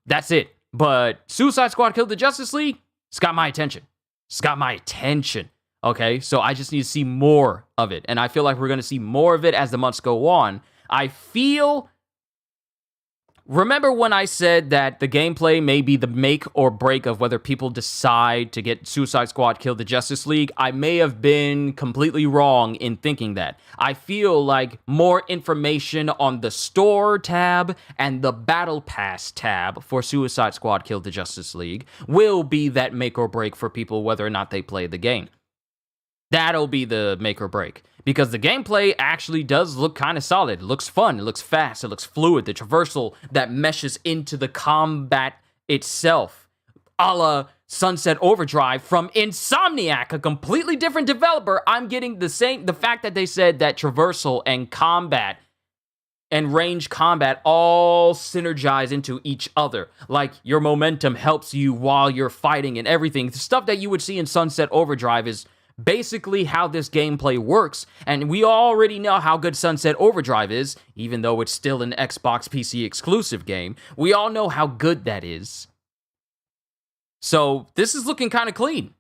That's it. But Suicide Squad Killed the Justice League, it's got my attention. It's got my attention. Okay, so I just need to see more of it, and I feel like we're going to see more of it as the months go on. Remember when I said that the gameplay may be the make or break of whether people decide to get Suicide Squad Kill the Justice League? I may have been completely wrong in thinking that. I feel like more information on the store tab and the Battle Pass tab for Suicide Squad Kill the Justice League will be that make or break for people whether or not they play the game. That'll be the make or break. Because the gameplay actually does look kind of solid. It looks fun. It looks fast. It looks fluid. The traversal that meshes into the combat itself. A la Sunset Overdrive from Insomniac, a completely different developer. I'm getting the fact that they said that traversal and combat and range combat all synergize into each other. Like, your momentum helps you while you're fighting and everything. The stuff that you would see in Sunset Overdrive is basically how this gameplay works, and we already know how good Sunset Overdrive is, even though it's still an Xbox PC exclusive game. We all know how good that is. So, this is looking kind of clean.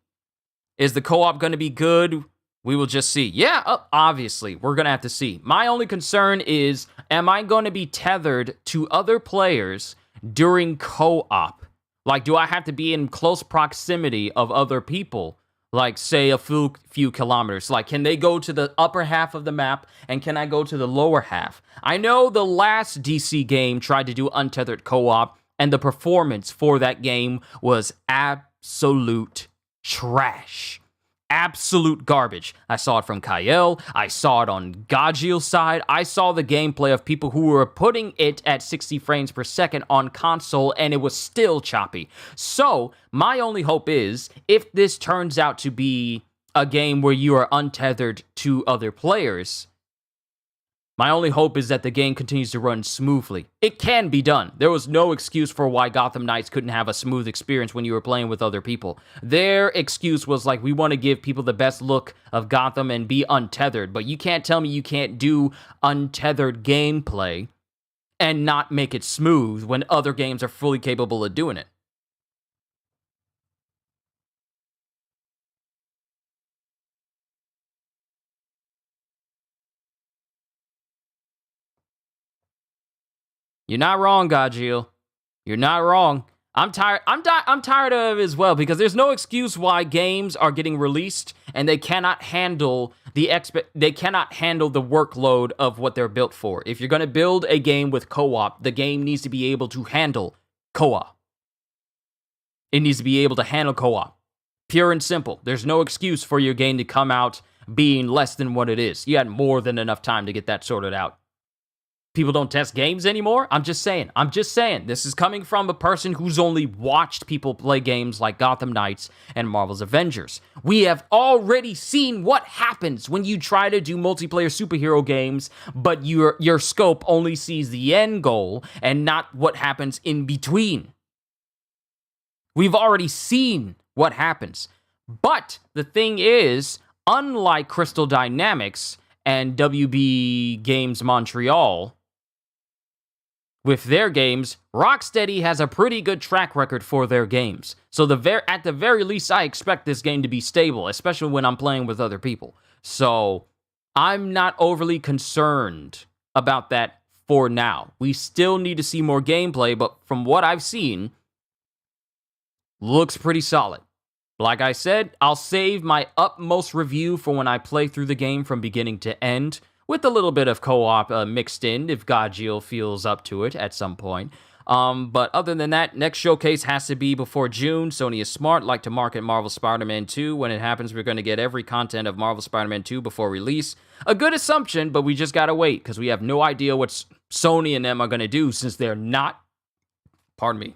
Is the co-op going to be good? We will just see. Yeah, obviously, we're going to have to see. My only concern is, am I going to be tethered to other players during co-op? Like, do I have to be in close proximity of other people? Like, say, a few kilometers. Like, can they go to the upper half of the map, and can I go to the lower half? I know the last DC game tried to do untethered co-op, and the performance for that game was absolute trash. Absolute garbage. I saw it from Kyle. I saw it on Gajil's side. I saw the gameplay of people who were putting it at 60 frames per second on console, and it was still choppy. So, my only hope is, if this turns out to be a game where you are untethered to other players, my only hope is that the game continues to run smoothly. It can be done. There was no excuse for why Gotham Knights couldn't have a smooth experience when you were playing with other people. Their excuse was like, we want to give people the best look of Gotham and be untethered, but you can't tell me you can't do untethered gameplay and not make it smooth when other games are fully capable of doing it. You're not wrong, Gajil. You're not wrong. I'm tired of it as well, because there's no excuse why games are getting released and they cannot handle the workload of what they're built for. If you're going to build a game with co-op, the game needs to be able to handle co-op. It needs to be able to handle co-op. Pure and simple. There's no excuse for your game to come out being less than what it is. You had more than enough time to get that sorted out. People don't test games anymore? I'm just saying. This is coming from a person who's only watched people play games like Gotham Knights and Marvel's Avengers. We have already seen what happens when you try to do multiplayer superhero games, but your scope only sees the end goal and not what happens in between. We've already seen what happens. But the thing is, unlike Crystal Dynamics and WB Games Montreal, with their games, Rocksteady has a pretty good track record for their games. So at the very least, I expect this game to be stable, especially when I'm playing with other people. So I'm not overly concerned about that for now. We still need to see more gameplay, but from what I've seen, looks pretty solid. Like I said, I'll save my utmost review for when I play through the game from beginning to end, with a little bit of co-op mixed in if Gajil feels up to it at some point. But other than that, next showcase has to be before June. Sony is smart, like to market Marvel Spider-Man 2. When it happens, we're going to get every content of Marvel Spider-Man 2 before release. A good assumption, but we just got to wait because we have no idea what Sony and them are going to do since they're not... Pardon me.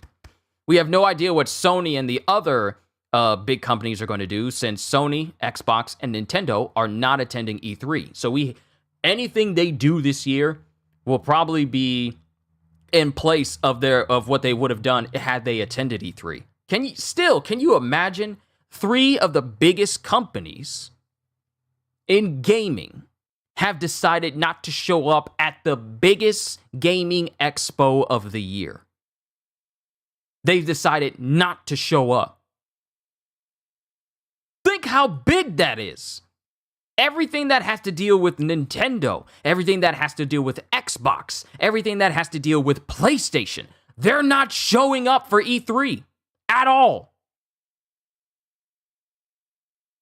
We have no idea what Sony and the other big companies are going to do since Sony, Xbox, and Nintendo are not attending E3. So anything they do this year will probably be in place of what they would have done had they attended E3. Can you imagine 3 of the biggest companies in gaming have decided not to show up at the biggest gaming expo of the year? They've decided not to show up. Think how big that is. Everything that has to deal with Nintendo, everything that has to deal with Xbox, everything that has to deal with PlayStation, they're not showing up for E3 at all.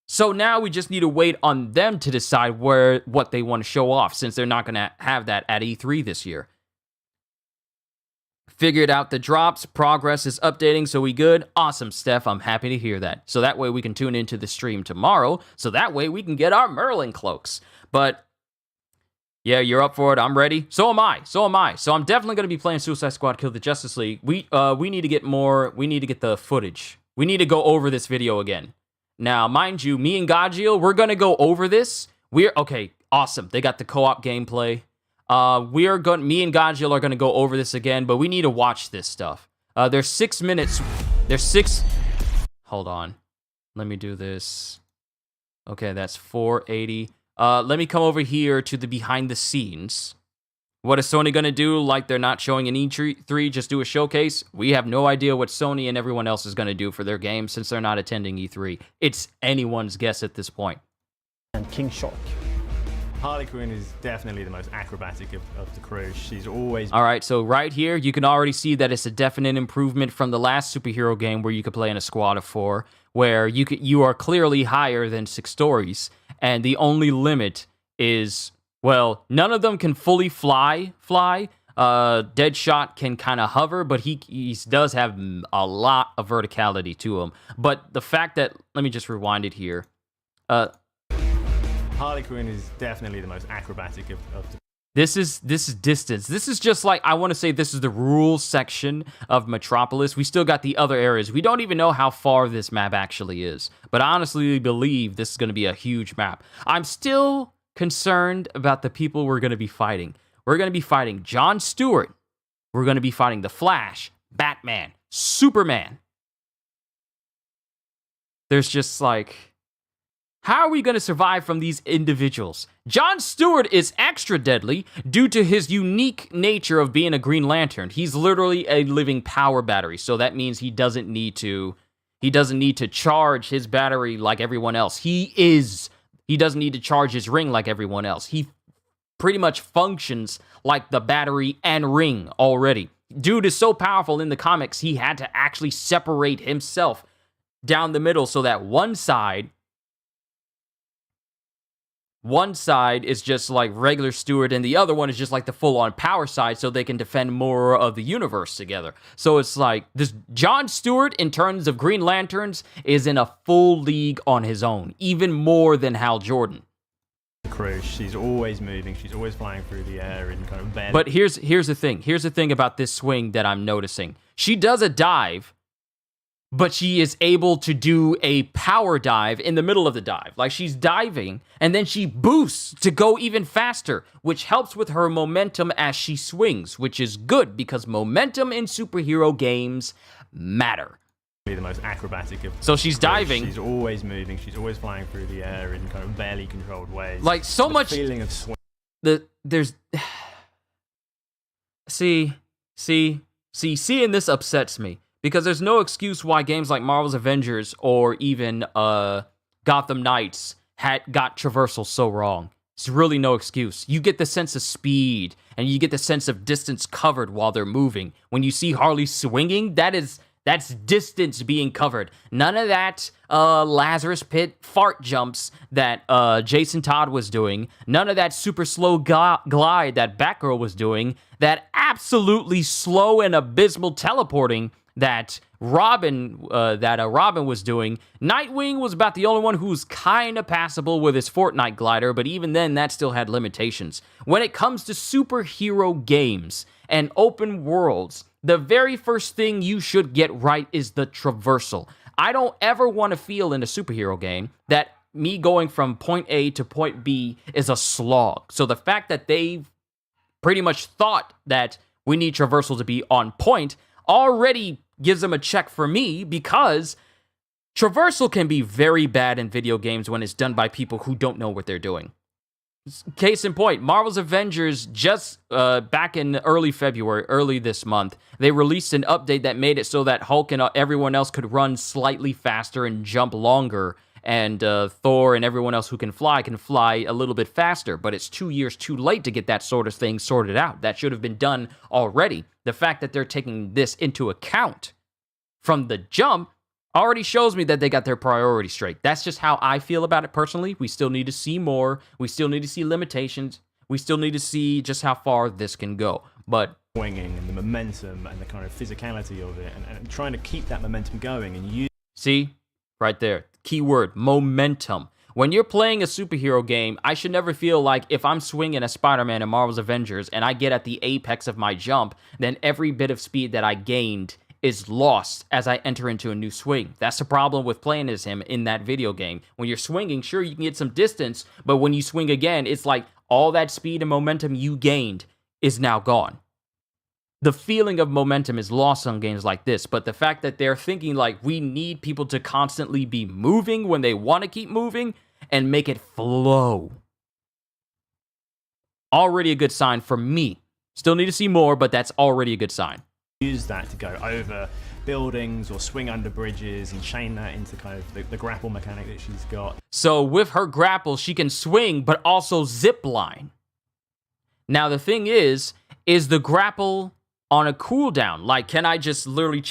So now we just need to wait on them to decide what they want to show off, since they're not going to have that at E3 this year. Figured out the drops, progress is updating, so we good? Awesome, Steph, I'm happy to hear that. So that way we can tune into the stream tomorrow, so that way we can get our Merlin cloaks. But, yeah, you're up for it, I'm ready. So am I. So I'm definitely going to be playing Suicide Squad Kill the Justice League. We need to get the footage. We need to go over this video again. Now, mind you, me and Gajiel, we're going to go over this. Okay, awesome. They got the co-op gameplay. Me and Gajiel are going to go over this again, but we need to watch this stuff. There's 6 minutes. Hold on. Let me do this. Okay, that's 480. Let me come over here to the behind the scenes. What is Sony going to do? Like they're not showing an E3, just do a showcase? We have no idea what Sony and everyone else is going to do for their game since they're not attending E3. It's anyone's guess at this point. And King Shark. Harley Quinn is definitely the most acrobatic of the crew. She's always... All right, so right here, you can already see that it's a definite improvement from the last superhero game where you could play in a squad of 4, where you are clearly higher than 6 stories, and the only limit is, well, none of them can fully fly. Deadshot can kind of hover, but he does have a lot of verticality to him. But the fact that... Let me just rewind it here. Harley Quinn is definitely the most acrobatic of the... This is distance. This is just like, I want to say this is the rules section of Metropolis. We still got the other areas. We don't even know how far this map actually is. But I honestly believe this is going to be a huge map. I'm still concerned about the people we're going to be fighting. We're going to be fighting John Stewart. We're going to be fighting The Flash, Batman, Superman. There's just like... How are we going to survive from these individuals? John Stewart is extra deadly due to his unique nature of being a Green Lantern. He's literally a living power battery, so that means he doesn't need to charge his battery like everyone else. He doesn't need to charge his ring like everyone else. He pretty much functions like the battery and ring already. Dude is so powerful in the comics, he had to actually separate himself down the middle so that one side is just like regular Stewart and the other one is just like the full-on power side so they can defend more of the universe together. So it's like this John Stewart in terms of Green Lanterns is in a full league on his own, even more than Hal Jordan. Crew, she's always moving, she's always flying through the air and kind of bend. But here's the thing. Here's the thing about this swing that I'm noticing. She does a dive, but she is able to do a power dive in the middle of the dive. Like she's diving, and then she boosts to go even faster, which helps with her momentum as she swings, which is good because momentum in superhero games matter. The most acrobatic of... So she's diving. She's always moving, she's always flying through the air in kind of barely controlled ways. Like so much... feeling of swing. There's... See, seeing this upsets me. Because there's no excuse why games like Marvel's Avengers or even Gotham Knights got traversal so wrong. It's really no excuse. You get the sense of speed, and you get the sense of distance covered while they're moving. When you see Harley swinging, that is That's distance being covered. None of that Lazarus Pit fart jumps that Jason Todd was doing. None of that super slow glide that Batgirl was doing. That absolutely slow and abysmal teleporting that Robin was doing. Nightwing was about the only one who's kind of passable with his Fortnite glider, but even then, that still had limitations. When it comes to superhero games and open worlds, the very first thing you should get right is the traversal. I don't ever want to feel in a superhero game that me going from point A to point B is a slog. So the fact that they've pretty much thought that we need traversal to be on point already gives them a check for me, because traversal can be very bad in video games when it's done by people who don't know what they're doing. Case in point, Marvel's Avengers just back in early February, early this month, they released an update that made it so that Hulk and everyone else could run slightly faster and jump longer, and Thor and everyone else who can fly a little bit faster, but it's 2 years too late to get that sort of thing sorted out. That should have been done already. The fact that they're taking this into account from the jump already shows me that they got their priorities straight. That's just how I feel about it personally. We still need to see more. We still need to see limitations. We still need to see just how far this can go. But swinging and the momentum and the kind of physicality of it, and trying to keep that momentum going and use. See, right there, keyword, momentum. When you're playing a superhero game, I should never feel like if I'm swinging as Spider-Man in Marvel's Avengers and I get at the apex of my jump, then every bit of speed that I gained is lost as I enter into a new swing. That's the problem with playing as him in that video game. When you're swinging, sure, you can get some distance, but when you swing again, it's like all that speed and momentum you gained is now gone. The feeling of momentum is lost on games like this, but the fact that they're thinking like we need people to constantly be moving when they want to keep moving and make it flow. Already a good sign for me. Still need to see more, but that's already a good sign. Use that to go over buildings or swing under bridges and chain that into kind of the grapple mechanic that she's got. So with her grapple, she can swing, but also zip line. Now the thing is the grapple on a cooldown? Like, can I just literally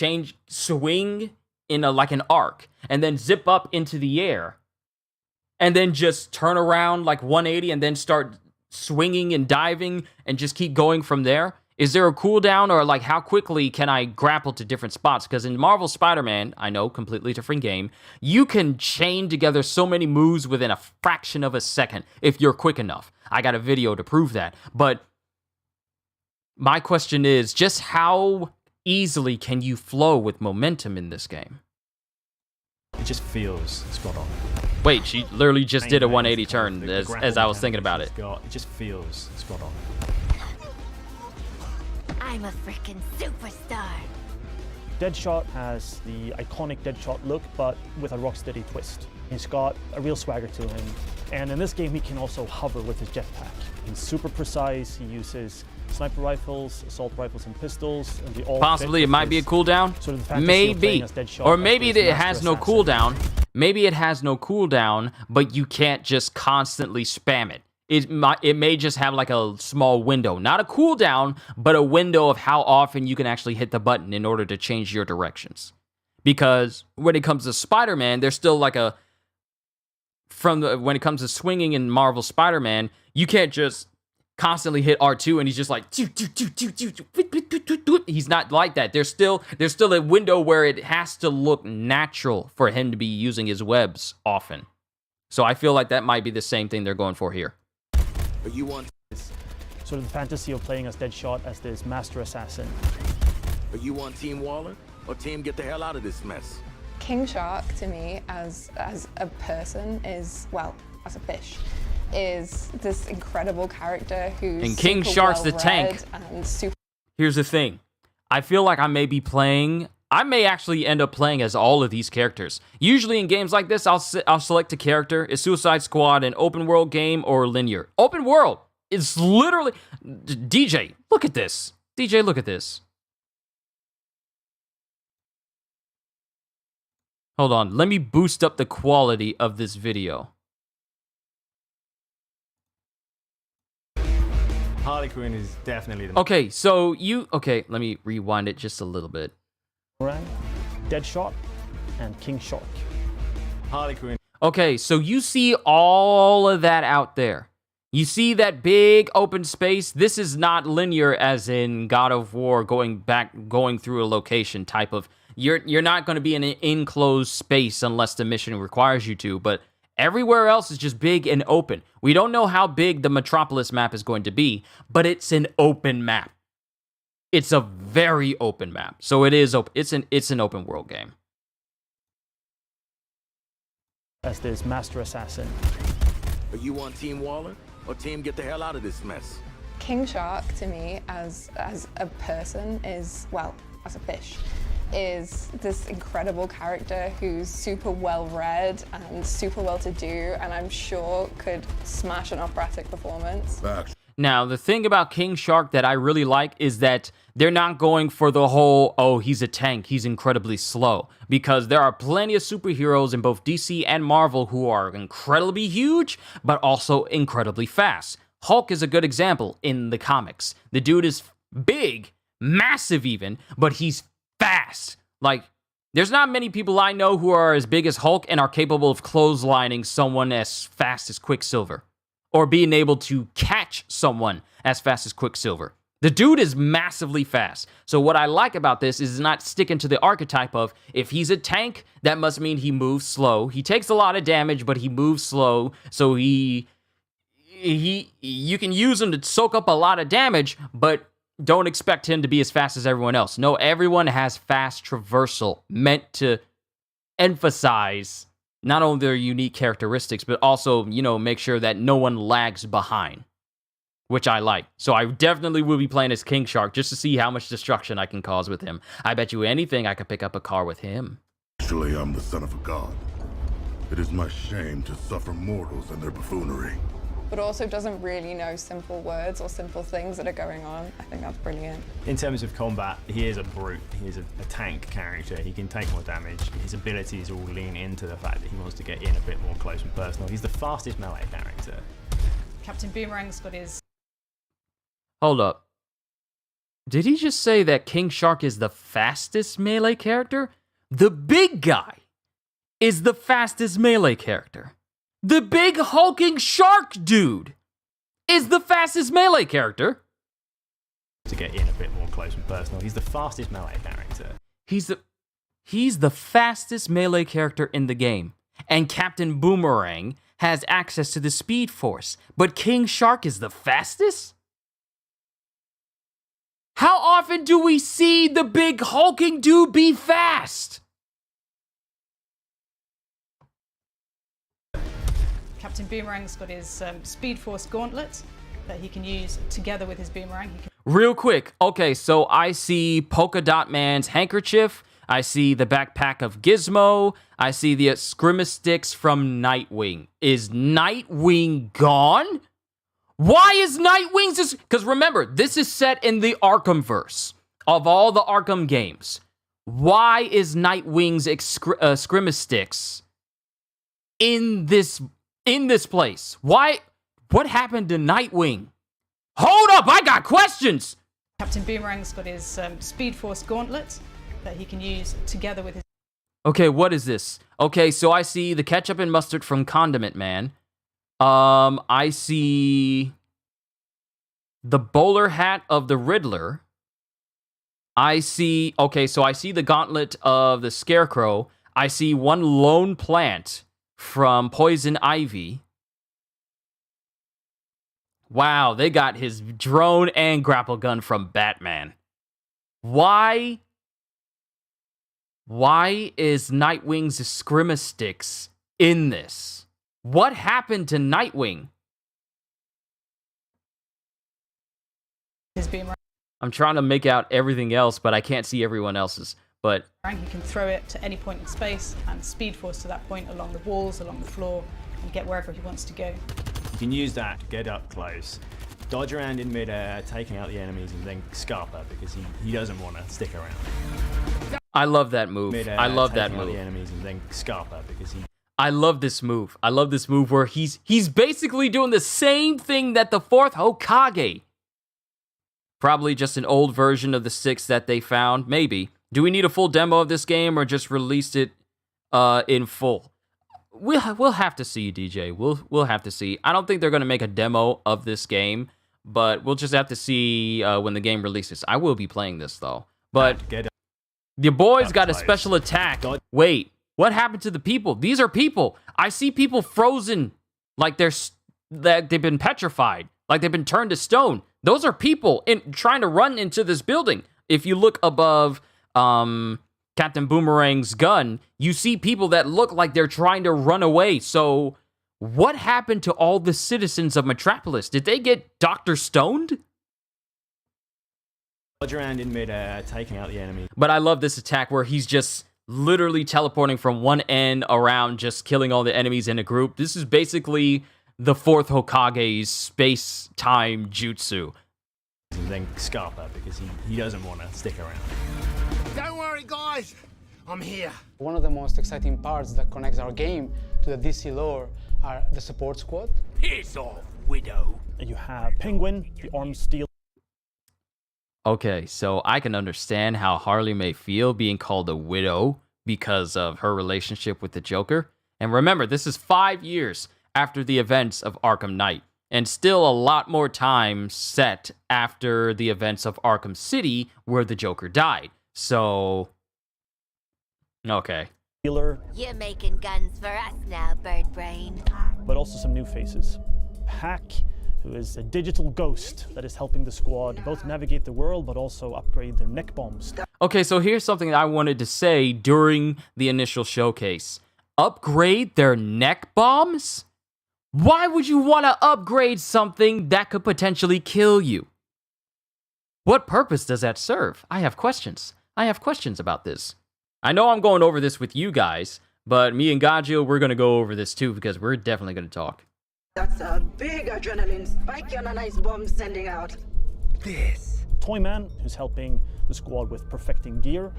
swing in like an arc and then zip up into the air and then just turn around like 180 and then start swinging and diving and just keep going from there? Is there a cooldown, or like how quickly can I grapple to different spots? Because in Marvel Spider-Man, I know, completely different game, you can chain together so many moves within a fraction of a second if you're quick enough. I got a video to prove that. But my question is, just how easily can you flow with momentum in this game? It just feels spot on. Wait, she literally just did a 180 turn as I was thinking about it. It just feels spot on. I'm a freaking superstar. Deadshot has the iconic Deadshot look, but with a Rocksteady twist. He's got a real swagger to him, and in this game he can also hover with his jetpack. He's super precise. He uses sniper rifles, assault rifles, and pistols, and they all possibly it might be a cooldown. Sort of maybe, or maybe it has no cooldown. Maybe it has no cooldown, but you can't just constantly spam it. It may just have like a small window, not a cooldown, but a window of how often you can actually hit the button in order to change your directions. Because when it comes to Spider-Man, there's still like when it comes to swinging in Marvel Spider-Man, you can't just constantly hit R2 and he's just like he's not like that. There's still a window where it has to look natural for him to be using his webs often. So I feel like that might be the same thing they're going for here. But you want sort of the fantasy of playing as Deadshot as this master assassin. But you want Team Waller or Team Get the Hell Out of This Mess? King Shark to me as a person is, well, as a fish, is this incredible character who's and King Shark's the tank. Here's the thing. I feel like I may actually end up playing as all of these characters. Usually in games like this, I'll select a character. Is Suicide Squad an open world game or linear? Open world. It's literally... DJ, look at this. DJ, look at this. Hold on. Let me boost up the quality of this video. Harley Quinn is definitely the... Okay, so okay, let me rewind it just a little bit. Right. Deadshot and King Shark. Harley Quinn. Okay, so you see all of that out there. You see that big open space. This is not linear as in God of War going through a location type of. You're not going to be in an enclosed space unless the mission requires you to, but everywhere else is just big and open. We don't know how big the Metropolis map is going to be, but it's an open map. It's a very open map. So it is open. It's an open world game. As this Master Assassin. Are you on Team Waller or Team Get the Hell Out of This Mess? King Shark, to me, as a person, is, well, as a fish, is this incredible character who's super well-read and super well-to-do, and I'm sure could smash an operatic performance. Now, the thing about King Shark that I really like is that they're not going for the whole, oh, he's a tank, he's incredibly slow. Because there are plenty of superheroes in both DC and Marvel who are incredibly huge, but also incredibly fast. Hulk is a good example in the comics. The dude is big, massive even, but he's fast. Like, there's not many people I know who are as big as Hulk and are capable of clotheslining someone as fast as Quicksilver. Or being able to catch someone as fast as Quicksilver. The dude is massively fast. So what I like about this is not sticking to the archetype of, if he's a tank, that must mean he moves slow. He takes a lot of damage, but he moves slow. So you can use him to soak up a lot of damage, but don't expect him to be as fast as everyone else. No, everyone has fast traversal, meant to emphasize not only their unique characteristics, but also, make sure that no one lags behind, which I like. So I definitely will be playing as King Shark just to see how much destruction I can cause with him. I bet you anything I could pick up a car with him. Actually, I'm the son of a god. It is my shame to suffer mortals and their buffoonery. But also doesn't really know simple words or simple things that are going on. I think that's brilliant. In terms of combat, he is a brute. He is a tank character. He can take more damage. His abilities all lean into the fact that he wants to get in a bit more close and personal. He's the fastest melee character. Captain Boomerang's got his... Hold up. Did he just say that King Shark is the fastest melee character? The big guy is the fastest melee character. The big hulking shark dude is the fastest melee character. To get in a bit more close and personal. He's the fastest melee character. He's the fastest melee character in the game. And Captain Boomerang has access to the Speed Force. But King Shark is the fastest? How often do we see the big hulking dude be fast? Captain Boomerang's got his Speed Force gauntlet that he can use together with his boomerang. Real quick. Okay, so I see Polka Dot Man's handkerchief. I see the backpack of Gizmo. I see the Grimace sticks from Nightwing. Is Nightwing gone? Why is Nightwing's... Because remember, this is set in the Arkhamverse of all the Arkham games. Why is Nightwing's Grimace sticks in this place? Why? What happened to Nightwing? Hold up, I got questions! Captain Boomerang's got his Speed Force gauntlet that he can use together with his... Okay, what is this? Okay, so I see the ketchup and mustard from Condiment Man. I see the bowler hat of the Riddler. I see... Okay, so I see the gauntlet of the Scarecrow. I see one lone plant from Poison Ivy. Wow, they got his drone and grapple gun from Batman. Why is Nightwing's Grimace sticks in this? What happened to Nightwing? His boomerang. I'm trying to make out everything else, but I can't see everyone else's. But he can throw it to any point in space and Speed Force to that point along the walls, along the floor, and get wherever he wants to go. You can use that to get up close, dodge around in midair, taking out the enemies, and then Scarper because he doesn't want to stick around. I love that move. Midair, I love that taking out move. the enemies, and then Scarper because I love this move. I love this move where he's basically doing the same thing that the fourth Hokage. Probably just an old version of the six that they found, maybe. Do we need a full demo of this game or just release it in full? We'll have to see, DJ. We'll have to see. I don't think they're going to make a demo of this game, but we'll just have to see when the game releases. I will be playing this, though. But the boys got a special attack. Wait, what happened to the people? These are people. I see people frozen like they've been petrified, like they've been turned to stone. Those are people trying to run into this building. If you look above Captain Boomerang's gun, you see people that look like they're trying to run away. So what happened to all the citizens of Metropolis? Did they get Dr. Stoned? Dodge around in midair, taking out the enemy. But I love this attack where he's just literally teleporting from one end around, just killing all the enemies in a group. This is basically the fourth Hokage's space-time jutsu. And then Scarpa, because he doesn't want to stick around. Don't worry, guys. I'm here. One of the most exciting parts that connects our game to the DC lore are the support squad. Piss off, Widow. You have Penguin, the armed steel. Okay, so I can understand how Harley may feel being called a widow because of her relationship with the Joker. And remember, this is 5 years after the events of Arkham Knight, and still a lot more time set after the events of Arkham City, where the Joker died. So, okay. Healer. You're making guns for us now, Bird Brain. But also some new faces. Hack, who is a digital ghost that is helping the squad both navigate the world, but also upgrade their neck bombs. Okay, so here's something I wanted to say during the initial showcase. Upgrade their neck bombs? Why would you want to upgrade something that could potentially kill you? What purpose does that serve? I have questions. I have questions about this. I know I'm going over this with you guys, but me and Gajio, we're going to go over this too, because we're definitely going to talk. That's a big adrenaline spike on a nice bomb sending out. This. Toyman, who's helping the squad with perfecting gear.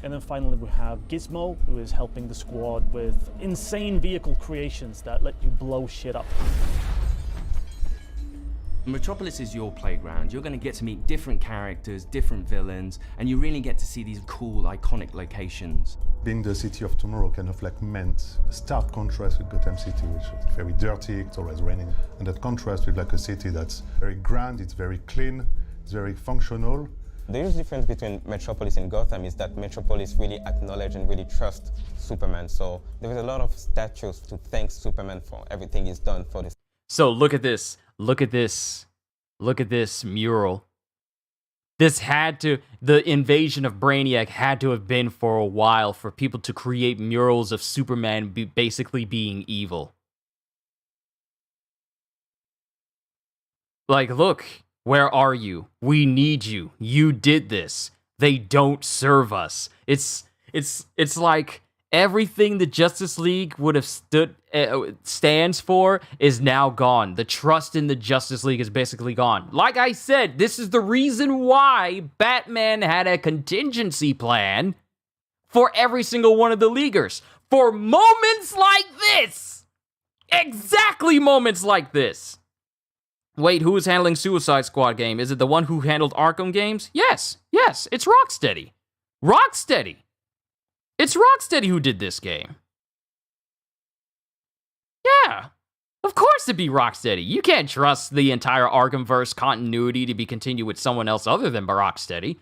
And then finally we have Gizmo, who is helping the squad with insane vehicle creations that let you blow shit up. Metropolis is your playground. You're going to get to meet different characters, different villains, and you really get to see these cool, iconic locations. Being the city of tomorrow kind of like meant a stark contrast with Gotham City, which is very dirty, it's always raining. And that contrast with like a city that's very grand, it's very clean, it's very functional. The huge difference between Metropolis and Gotham is that Metropolis really acknowledge and really trust Superman. So there is a lot of statues to thank Superman for everything he's done for this. So look at this. Look at this. Look at this mural. The invasion of Brainiac had to have been for a while for people to create murals of Superman basically being evil. Like, look, where are you? We need you. You did this. They don't serve us. It's like everything the Justice League would have stands for is now gone. The trust in the Justice League is basically gone. Like I said, this is the reason why Batman had a contingency plan for every single one of the Leaguers. For moments like this! Exactly moments like this! Wait, who is handling Suicide Squad game? Is it the one who handled Arkham games? Yes, it's Rocksteady. Rocksteady! It's Rocksteady who did this game. Yeah, of course it'd be Rocksteady. You can't trust the entire Arkhamverse continuity to be continued with someone else other than Rocksteady.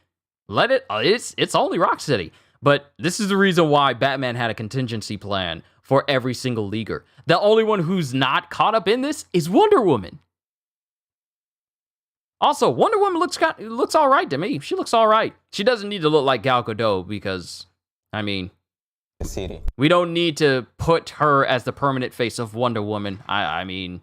It's only Rocksteady. But this is the reason why Batman had a contingency plan for every single Leaguer. The only one who's not caught up in this is Wonder Woman. Also, Wonder Woman looks all right to me. She looks all right. She doesn't need to look like Gal Gadot because, I mean, the city. We don't need to put her as the permanent face of Wonder Woman. I mean,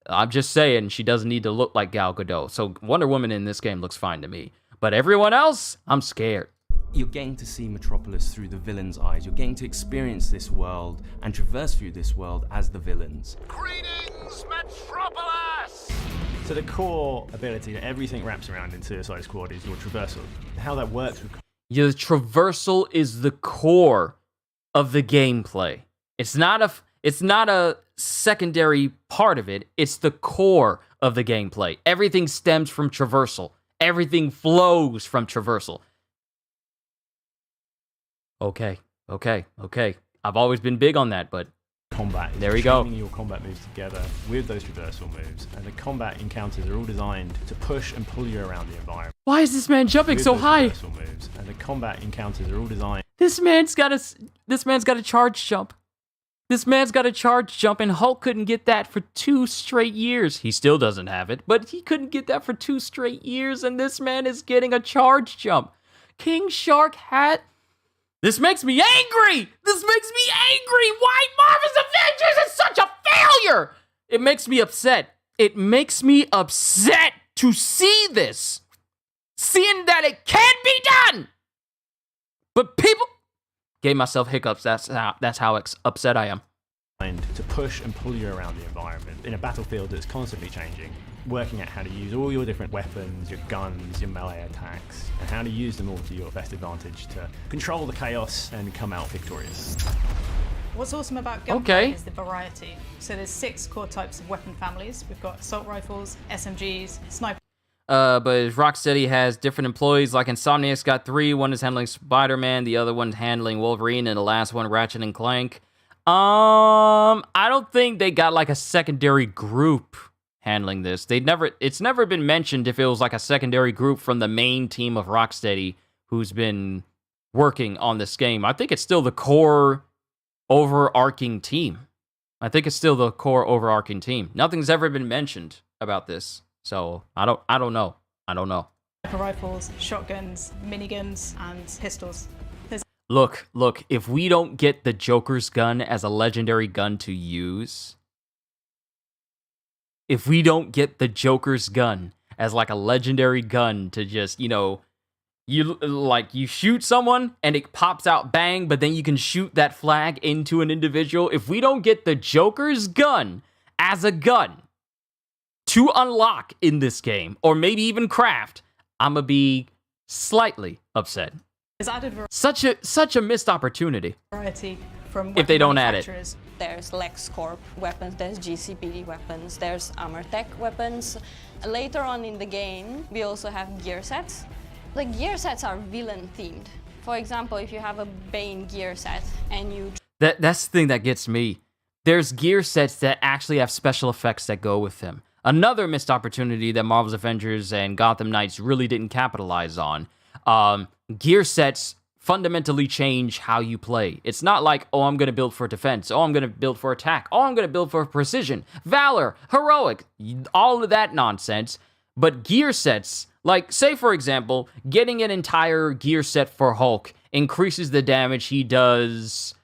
I'm just saying she doesn't need to look like Gal Gadot. So Wonder Woman in this game looks fine to me. But everyone else, I'm scared. You're getting to see Metropolis through the villain's eyes. You're getting to experience this world and traverse through this world as the villains. Greetings, Metropolis! So the core ability that everything wraps around in Suicide Squad is your traversal. How that works with... Your traversal is the core of the gameplay. It's not a secondary part of it. It's the core of the gameplay. Everything stems from traversal. Everything flows from traversal. Okay. I've always been big on that, but combat. There we go. Your combat moves together with those reversal moves, and the combat encounters are all designed to push and pull you around the environment. Why is this man jumping With so those high? reversal moves, and the combat encounters are all designed. This man's got a charge jump. This man's got a charge jump, and Hulk couldn't get that for 2 straight years. He still doesn't have it, but he couldn't get that for 2 straight years, and this man is getting a charge jump. King Shark had... This makes me angry! This makes me angry! Why Marvel's Avengers is such a failure? It makes me upset. It makes me upset to see this. Seeing that it can be done! But people... Gave myself hiccups. That's how upset I am. To push and pull you around the environment in a battlefield that's constantly changing, working out how to use all your different weapons, your guns, your melee attacks, and how to use them all to your best advantage to control the chaos and come out victorious. What's awesome about Gunplay is the variety. So there's 6 core types of weapon families. We've got assault rifles, SMGs, sniper. But Rocksteady has different employees, like Insomniac's got 3. One is handling Spider-Man, the other one's handling Wolverine, and the last one Ratchet and Clank. I don't think they got like a secondary group handling this. It's never been mentioned if it was like a secondary group from the main team of Rocksteady who's been working on this game. I think it's still the core overarching team. Nothing's ever been mentioned about this. So I don't know. Sniper rifles, shotguns, miniguns, and pistols. Look, if we don't get the Joker's gun as a legendary gun to use, if we don't get the Joker's gun as like a legendary gun to just, you shoot someone and it pops out bang, but then you can shoot that flag into an individual. If we don't get the Joker's gun as a gun to unlock in this game, or maybe even craft, I'm gonna be slightly upset. Such a missed opportunity. Variety from if they don't add it. There's LexCorp weapons, there's GCPD weapons, there's Armortech weapons. Later on in the game, we also have gear sets. The gear sets are villain themed. For example, if you have a Bane gear set and you... That's the thing that gets me. There's gear sets that actually have special effects that go with them. Another missed opportunity that Marvel's Avengers and Gotham Knights really didn't capitalize on. Gear sets fundamentally change how you play. It's not like, oh, I'm going to build for defense. Oh, I'm going to build for attack. Oh, I'm going to build for precision, valor, heroic, all of that nonsense. But gear sets, like, say, for example, getting an entire gear set for Hulk increases the damage he does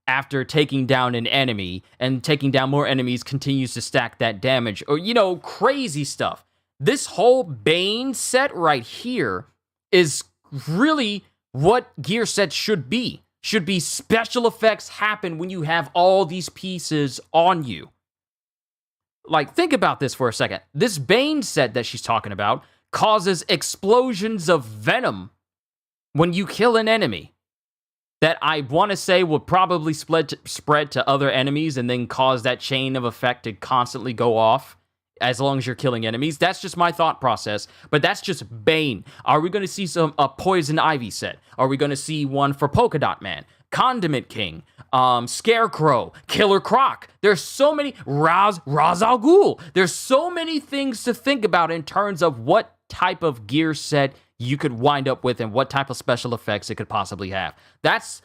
after taking down an enemy, and taking down more enemies continues to stack that damage, or, crazy stuff. This whole Bane set right here is really what gear sets should be. Should be special effects happen when you have all these pieces on you. Like, think about this for a second. This Bane set that she's talking about causes explosions of venom when you kill an enemy. That I want to say will probably spread to other enemies and then cause that chain of effect to constantly go off as long as you're killing enemies. That's just my thought process, but that's just Bane. Are we going to see a Poison Ivy set? Are we going to see one for Polka Dot Man, Condiment King, Scarecrow, Killer Croc? There's so many, Ra's al Ghul. There's so many things to think about in terms of what type of gear set you could wind up with and what type of special effects it could possibly have. That's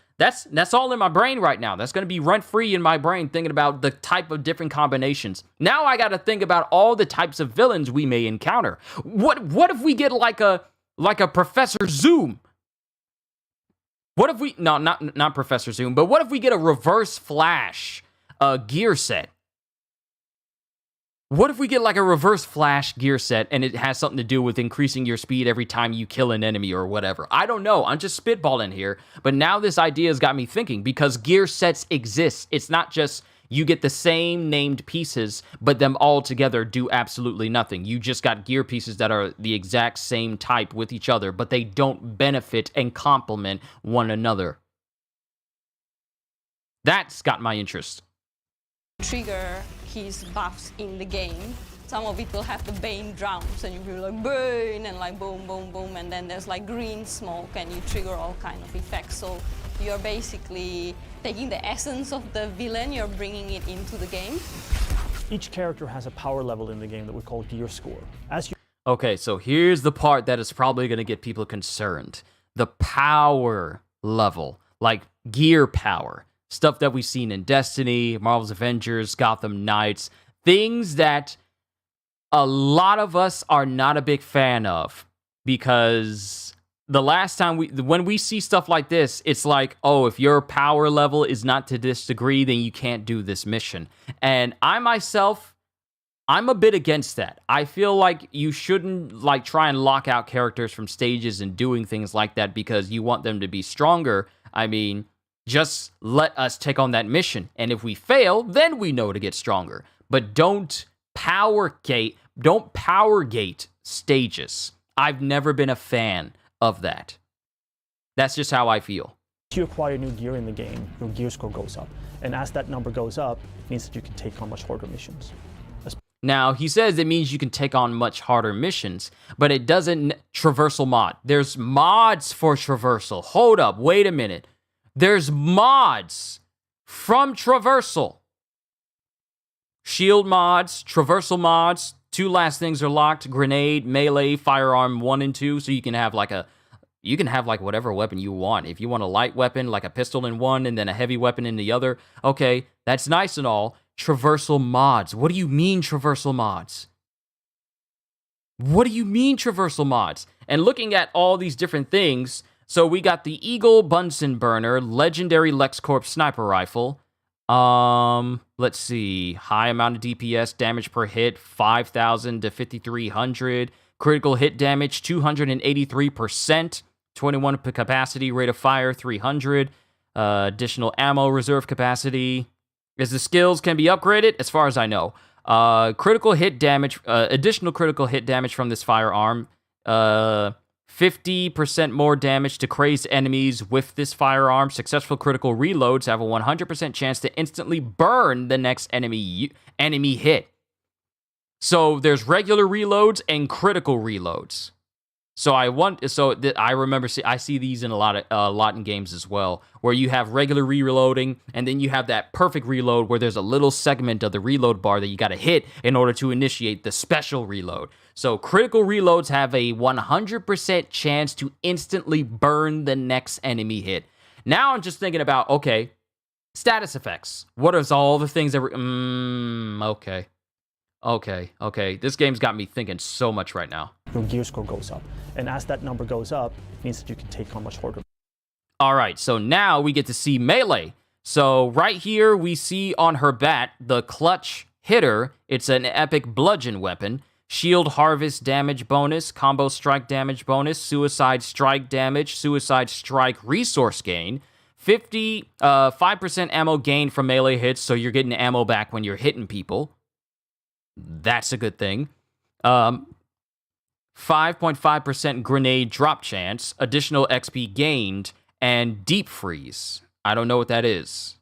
all in my brain right now. That's going to be rent-free in my brain, thinking about the type of different combinations. Now I got to think about all the types of villains we may encounter. What if we get like a Professor Zoom? What if we not Professor Zoom, but what if we get a Reverse Flash gear set? What if we get like a Reverse Flash gear set and it has something to do with increasing your speed every time you kill an enemy or whatever? I don't know. I'm just spitballing here. But now this idea has got me thinking, because gear sets exist. It's not just you get the same named pieces, but them all together do absolutely nothing. You just got gear pieces that are the exact same type with each other, but they don't benefit and complement one another. That's got my interest. Trigger his buffs in the game Some of it will have the Bane drums, and you feel like Bane, and like boom, boom, boom, and then there's like green smoke, and you trigger all kind of effects. So you're basically taking the essence of the villain, you're bringing it into the game. Each character has a power level in the game that we call gear score. As you Okay, so here's the part that is probably going to get people concerned. The power level, like gear power. Stuff that we've seen in Destiny, Marvel's Avengers, Gotham Knights. Things that a lot of us are not a big fan of. Because the last time when we see stuff like this, it's like, oh, if your power level is not to this degree, then you can't do this mission. And I myself, I'm a bit against that. I feel like you shouldn't like try and lock out characters from stages and doing things like that because you want them to be stronger. I mean, just let us take on that mission. And if we fail, then we know to get stronger. But don't power gate stages. I've never been a fan of that. That's just how I feel. If you acquire new gear in the game, your gear score goes up. And as that number goes up, it means that you can take on much harder missions. Now, he says it means you can take on much harder missions, but it doesn't traversal mod. There's mods for traversal. Hold up, wait a minute. There's mods from traversal. Shield mods, traversal mods. 2 last things are locked: grenade, melee, firearm 1 and 2. So you can have like whatever weapon you want. If you want a light weapon, like a pistol in one and then a heavy weapon in the other, okay, that's nice and all. Traversal mods. What do you mean traversal mods? What do you mean traversal mods? And looking at all these different things, so we got the Eagle Bunsen burner, legendary LexCorp sniper rifle. Let's see. High amount of DPS, damage per hit, 5,000 to 5,300. Critical hit damage, 283%. 21 capacity, rate of fire, 300. Additional ammo reserve capacity. As the skills can be upgraded, as far as I know. Critical hit damage, additional critical hit damage from this firearm. 50% more damage to crazed enemies with this firearm. Successful critical reloads have a 100% chance to instantly burn the next enemy hit. So there's regular reloads and critical reloads. So I remember I see these in a lot in games as well, where you have regular reloading, and then you have that perfect reload where there's a little segment of the reload bar that you got to hit in order to initiate the special reload. So critical reloads have a 100% chance to instantly burn the next enemy hit. Now I'm just thinking about, okay, status effects. What is all the things that Okay. This game's got me thinking so much right now. Your gear score goes up. And as that number goes up, it means that you can take on much harder. All right, so now we get to see melee. So right here, we see on her bat, the clutch hitter. It's an epic bludgeon weapon. Shield harvest damage bonus, combo strike damage bonus, suicide strike damage, suicide strike resource gain. 5% ammo gain from melee hits, so you're getting ammo back when you're hitting people. That's a good thing. 5.5% grenade drop chance, additional XP gained, and deep freeze. I don't know what that is.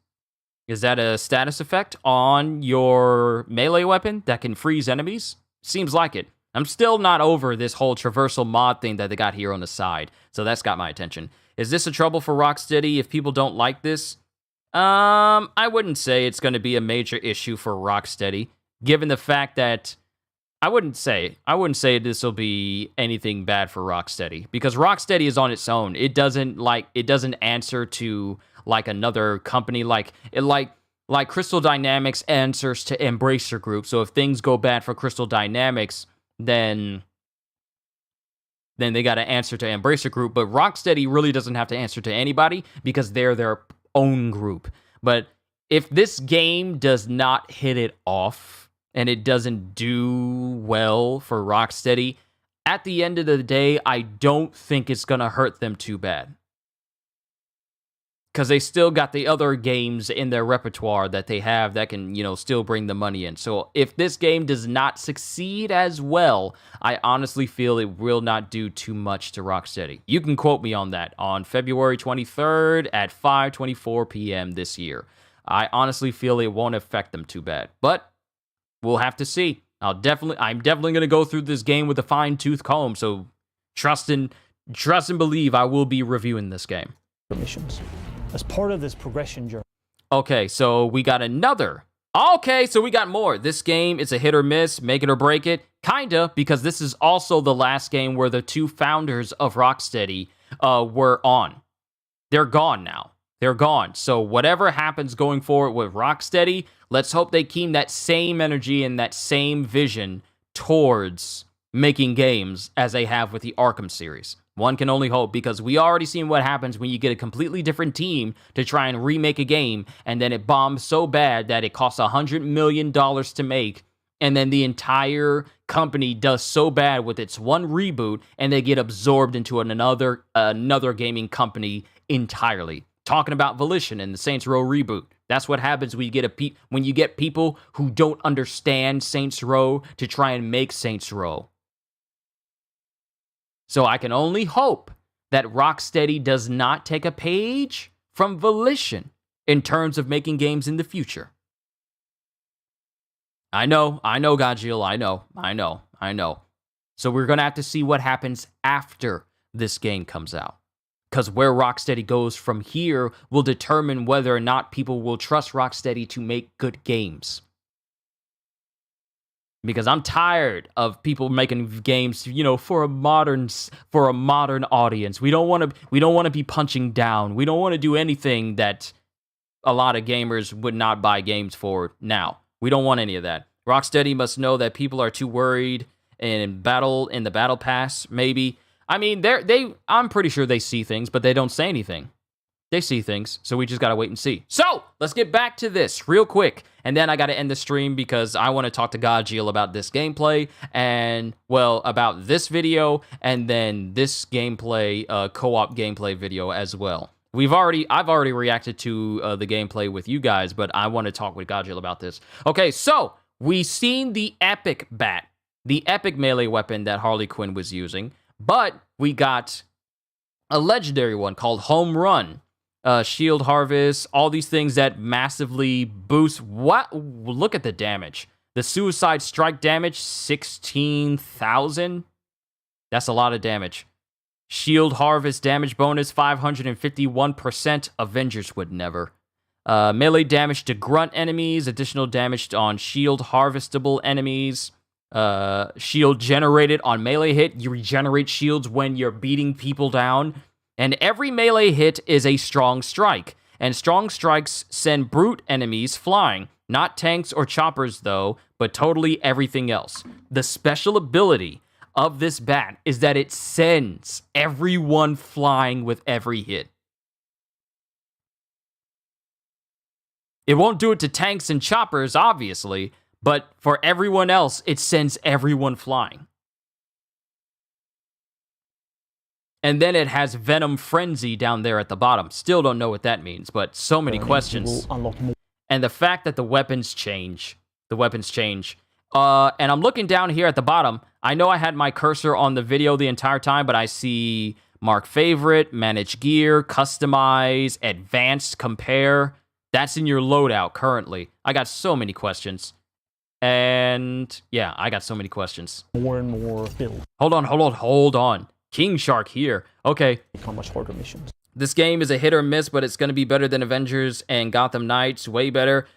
Is that a status effect on your melee weapon that can freeze enemies? Seems like it. I'm still not over this whole traversal mod thing that they got here on the side, so that's got my attention. Is this a trouble for Rocksteady if people don't like this? I wouldn't say it's going to be a major issue for Rocksteady, given the fact that I wouldn't say this will be anything bad for Rocksteady, because Rocksteady is on its own. It doesn't answer to like another company like Crystal Dynamics answers to Embracer Group. So if things go bad for Crystal Dynamics, then they got to answer to Embracer Group. But Rocksteady really doesn't have to answer to anybody because they're their own group. But if this game does not hit it off, and it doesn't do well for Rocksteady, at the end of the day, I don't think it's going to hurt them too bad. Because they still got the other games in their repertoire that they have that can, still bring the money in. So if this game does not succeed as well, I honestly feel it will not do too much to Rocksteady. You can quote me on that on February 23rd at 5:24 p.m. this year. I honestly feel it won't affect them too bad. But we'll have to see. I'm definitely going to go through this game with a fine-tooth comb, so trust and believe I will be reviewing this game. Missions. As part of this progression journey. Okay, so we got another. Okay, so we got more. This game is a hit or miss, make it or break it. Kinda, because this is also the last game where the two founders of Rocksteady were on. They're gone now. They're gone. So whatever happens going forward with Rocksteady, let's hope they keep that same energy and that same vision towards making games as they have with the Arkham series. One can only hope, because we already seen what happens when you get a completely different team to try and remake a game, and then it bombs so bad that it costs $100 million to make, and then the entire company does so bad with its one reboot, and they get absorbed into another gaming company entirely. Talking about Volition and the Saints Row reboot. That's what happens when you get people who don't understand Saints Row to try and make Saints Row. So I can only hope that Rocksteady does not take a page from Volition in terms of making games in the future. I know, Godzilla, I know. So we're going to have to see what happens after this game comes out. Because where Rocksteady goes from here will determine whether or not people will trust Rocksteady to make good games. Because I'm tired of people making games, for a modern audience. We don't want to be punching down. We don't want to do anything that a lot of gamers would not buy games for now. We don't want any of that. Rocksteady must know that people are too worried in the battle pass, maybe. I mean, I'm pretty sure they see things, but they don't say anything. They see things, so we just gotta wait and see. So, let's get back to this real quick, and then I gotta end the stream because I want to talk to Godzilla about this gameplay, and, well, about this video, and then this gameplay, co-op gameplay video as well. I've already reacted to the gameplay with you guys, but I want to talk with Godzilla about this. Okay, so, we've seen the epic bat, the epic melee weapon that Harley Quinn was using, but we got a legendary one called Home Run. Shield Harvest, all these things that massively boost. What? Look at the damage. The Suicide Strike damage, 16,000. That's a lot of damage. Shield Harvest damage bonus, 551%. Avengers would never. Melee damage to grunt enemies, additional damage on shield harvestable enemies. Shield generated on melee hit. You regenerate shields when you're beating people down. And every melee hit is a strong strike. And strong strikes send brute enemies flying. Not tanks or choppers, though, but totally everything else. The special ability of this bat is that it sends everyone flying with every hit. It won't do it to tanks and choppers, obviously, but for everyone else, it sends everyone flying. And then it has Venom Frenzy down there at the bottom. Still don't know what that means, but so many questions. And the fact that the weapons change. And I'm looking down here at the bottom. I know I had my cursor on the video the entire time, but I see Mark Favorite, Manage Gear, Customize, Advanced, Compare. That's in your loadout currently. I got so many questions. And yeah, I got so many questions. More and more build. Hold on. King Shark here. Okay. How much harder missions? This game is a hit or miss, but it's going to be better than Avengers and Gotham Knights. Way better.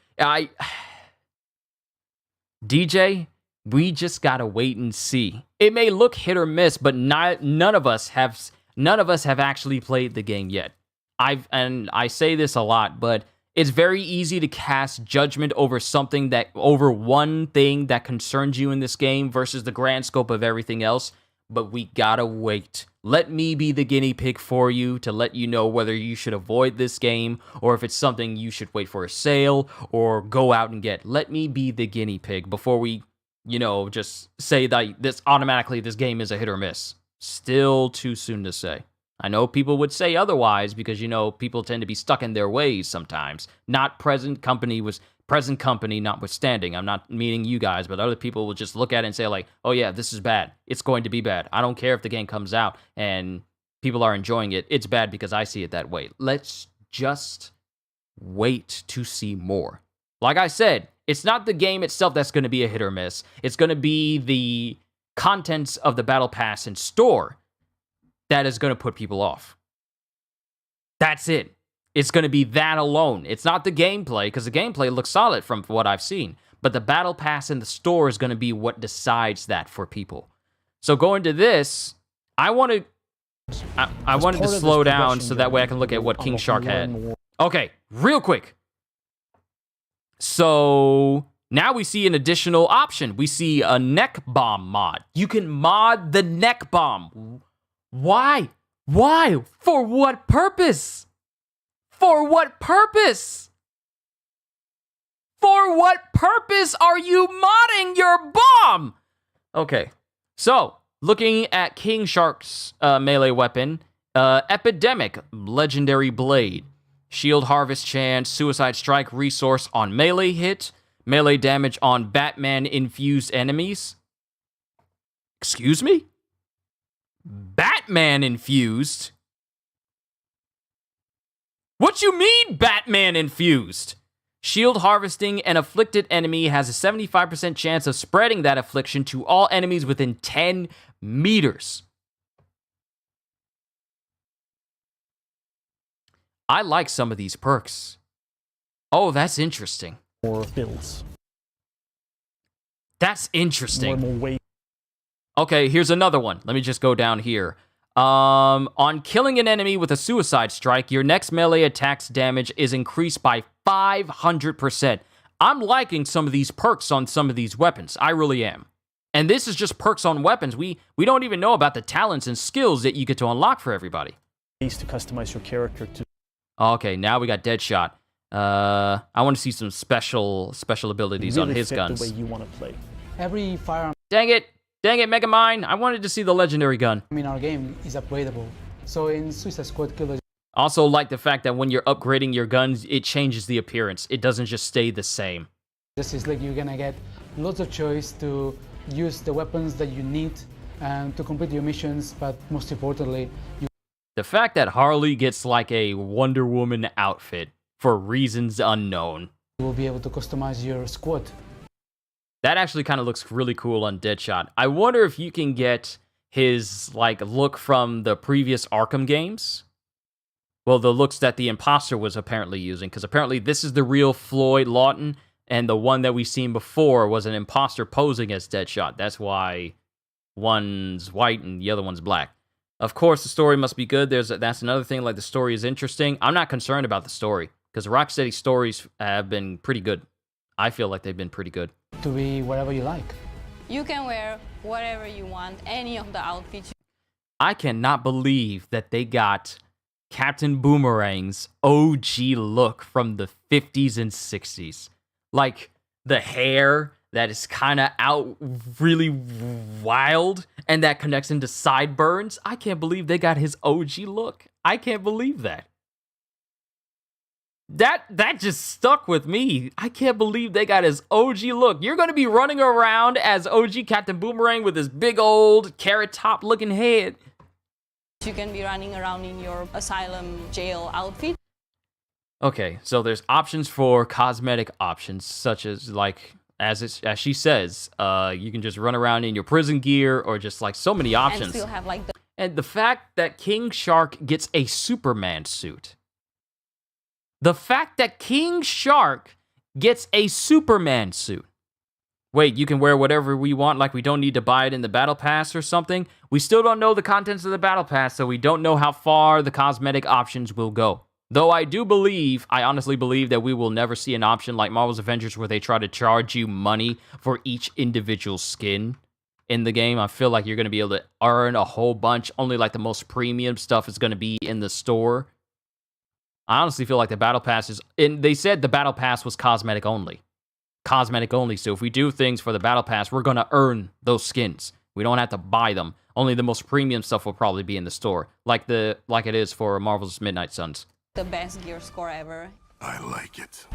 DJ, we just got to wait and see. It may look hit or miss, but none of us have actually played the game yet. I say this a lot, but it's very easy to cast judgment over one thing that concerns you in this game versus the grand scope of everything else. But we gotta wait. Let me be the guinea pig for you to let you know whether you should avoid this game or if it's something you should wait for a sale or go out and get. Let me be the guinea pig before we, just say that this game is a hit or miss. Still too soon to say. I know people would say otherwise because, people tend to be stuck in their ways sometimes. Present company notwithstanding. I'm not meaning you guys, but other people will just look at it and say like, oh yeah, this is bad. It's going to be bad. I don't care if the game comes out and people are enjoying it. It's bad because I see it that way. Let's just wait to see more. Like I said, it's not the game itself that's going to be a hit or miss. It's going to be the contents of the Battle Pass and store that is going to put people off. That's it. It's going to be that alone. It's not the gameplay, because the gameplay looks solid from what I've seen. But the Battle Pass in the store is going to be what decides that for people. So going to this, I wanted to slow down so that way I can look at what King Shark had. Okay, real quick. So now we see an additional option. We see a neck bomb mod. You can mod the neck bomb. Why? Why? For what purpose? For what purpose? For what purpose are you modding your bomb? Okay, so looking at King Shark's melee weapon, Epidemic, Legendary Blade, Shield Harvest Chance, Suicide Strike resource on melee hit, melee damage on Batman-infused enemies. Excuse me? Batman-infused? What you mean, Batman-infused? Shield harvesting an afflicted enemy has a 75% chance of spreading that affliction to all enemies within 10 meters. I like some of these perks. Oh, that's interesting. More builds. That's interesting. More weight. Okay, here's another one. Let me just go down here. On killing an enemy with a suicide strike, your next melee attack's damage is increased by 500%. I'm liking some of these perks on some of these weapons. I really am. And this is just perks on weapons. We don't even know about the talents and skills that you get to unlock for everybody. Ways to customize your character to. Okay, now we got Deadshot. I want to see some special abilities really on his fit guns. The way you want to play. Every firearm. Dang it, Megamind. I wanted to see the legendary gun. In our game is upgradable. So in Suicide Squad Killer. Also like the fact that when you're upgrading your guns, it changes the appearance. It doesn't just stay the same. Justice League, you're gonna get lots of choice to use the weapons that you need and to complete your missions, but most importantly, the fact that Harley gets like a Wonder Woman outfit for reasons unknown. You will be able to customize your squad. That actually kind of looks really cool on Deadshot. I wonder if you can get his like look from the previous Arkham games. Well, the looks that the Imposter was apparently using, because apparently this is the real Floyd Lawton, and the one that we've seen before was an imposter posing as Deadshot. That's why one's white and the other one's black. Of course, the story must be good. That's another thing, like the story is interesting. I'm not concerned about the story, because Rocksteady stories have been pretty good. I feel like they've been pretty good. To be whatever you like. You can wear whatever you want, any of the outfits. I cannot believe that they got Captain Boomerang's OG look from the 50s and 60s. Like, the hair that is kind of out really wild and that connects into sideburns. I can't believe they got his OG look. I can't believe that. That just stuck with me. I can't believe they got his OG look. You're going to be running around as OG Captain Boomerang with his big old carrot top looking head. You can be running around in your asylum jail outfit. Okay, so there's options for cosmetic options, such as like, as she says, you can just run around in your prison gear, or just like so many options. And still have like and the fact that King Shark gets a Superman suit. The fact that King Shark gets a Superman suit. Wait, you can wear whatever we want, like we don't need to buy it in the Battle Pass or something? We still don't know the contents of the Battle Pass, so we don't know how far the cosmetic options will go. Though I honestly believe that we will never see an option like Marvel's Avengers where they try to charge you money for each individual skin in the game. I feel like you're going to be able to earn a whole bunch. Only like the most premium stuff is going to be in the store. I honestly feel like the Battle Pass is... And they said the Battle Pass was cosmetic only. Cosmetic only. So if we do things for the Battle Pass, we're going to earn those skins. We don't have to buy them. Only the most premium stuff will probably be in the store. Like it is for Marvel's Midnight Suns. The best gear score ever. I like it.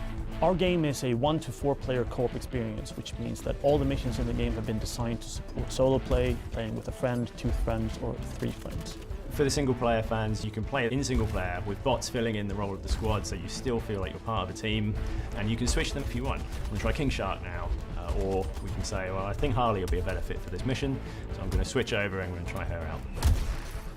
Our game is a 1 to 4 player co-op experience, which means that all the missions in the game have been designed to support solo play, playing with a friend, 2 friends, or 3 friends. For the single-player fans, you can play it in single-player with bots filling in the role of the squad so you still feel like you're part of a team, and you can switch them if you want. We'll try King Shark now, or we can say, well, I think Harley will be a better fit for this mission, so I'm going to switch over and I'm going to try her out.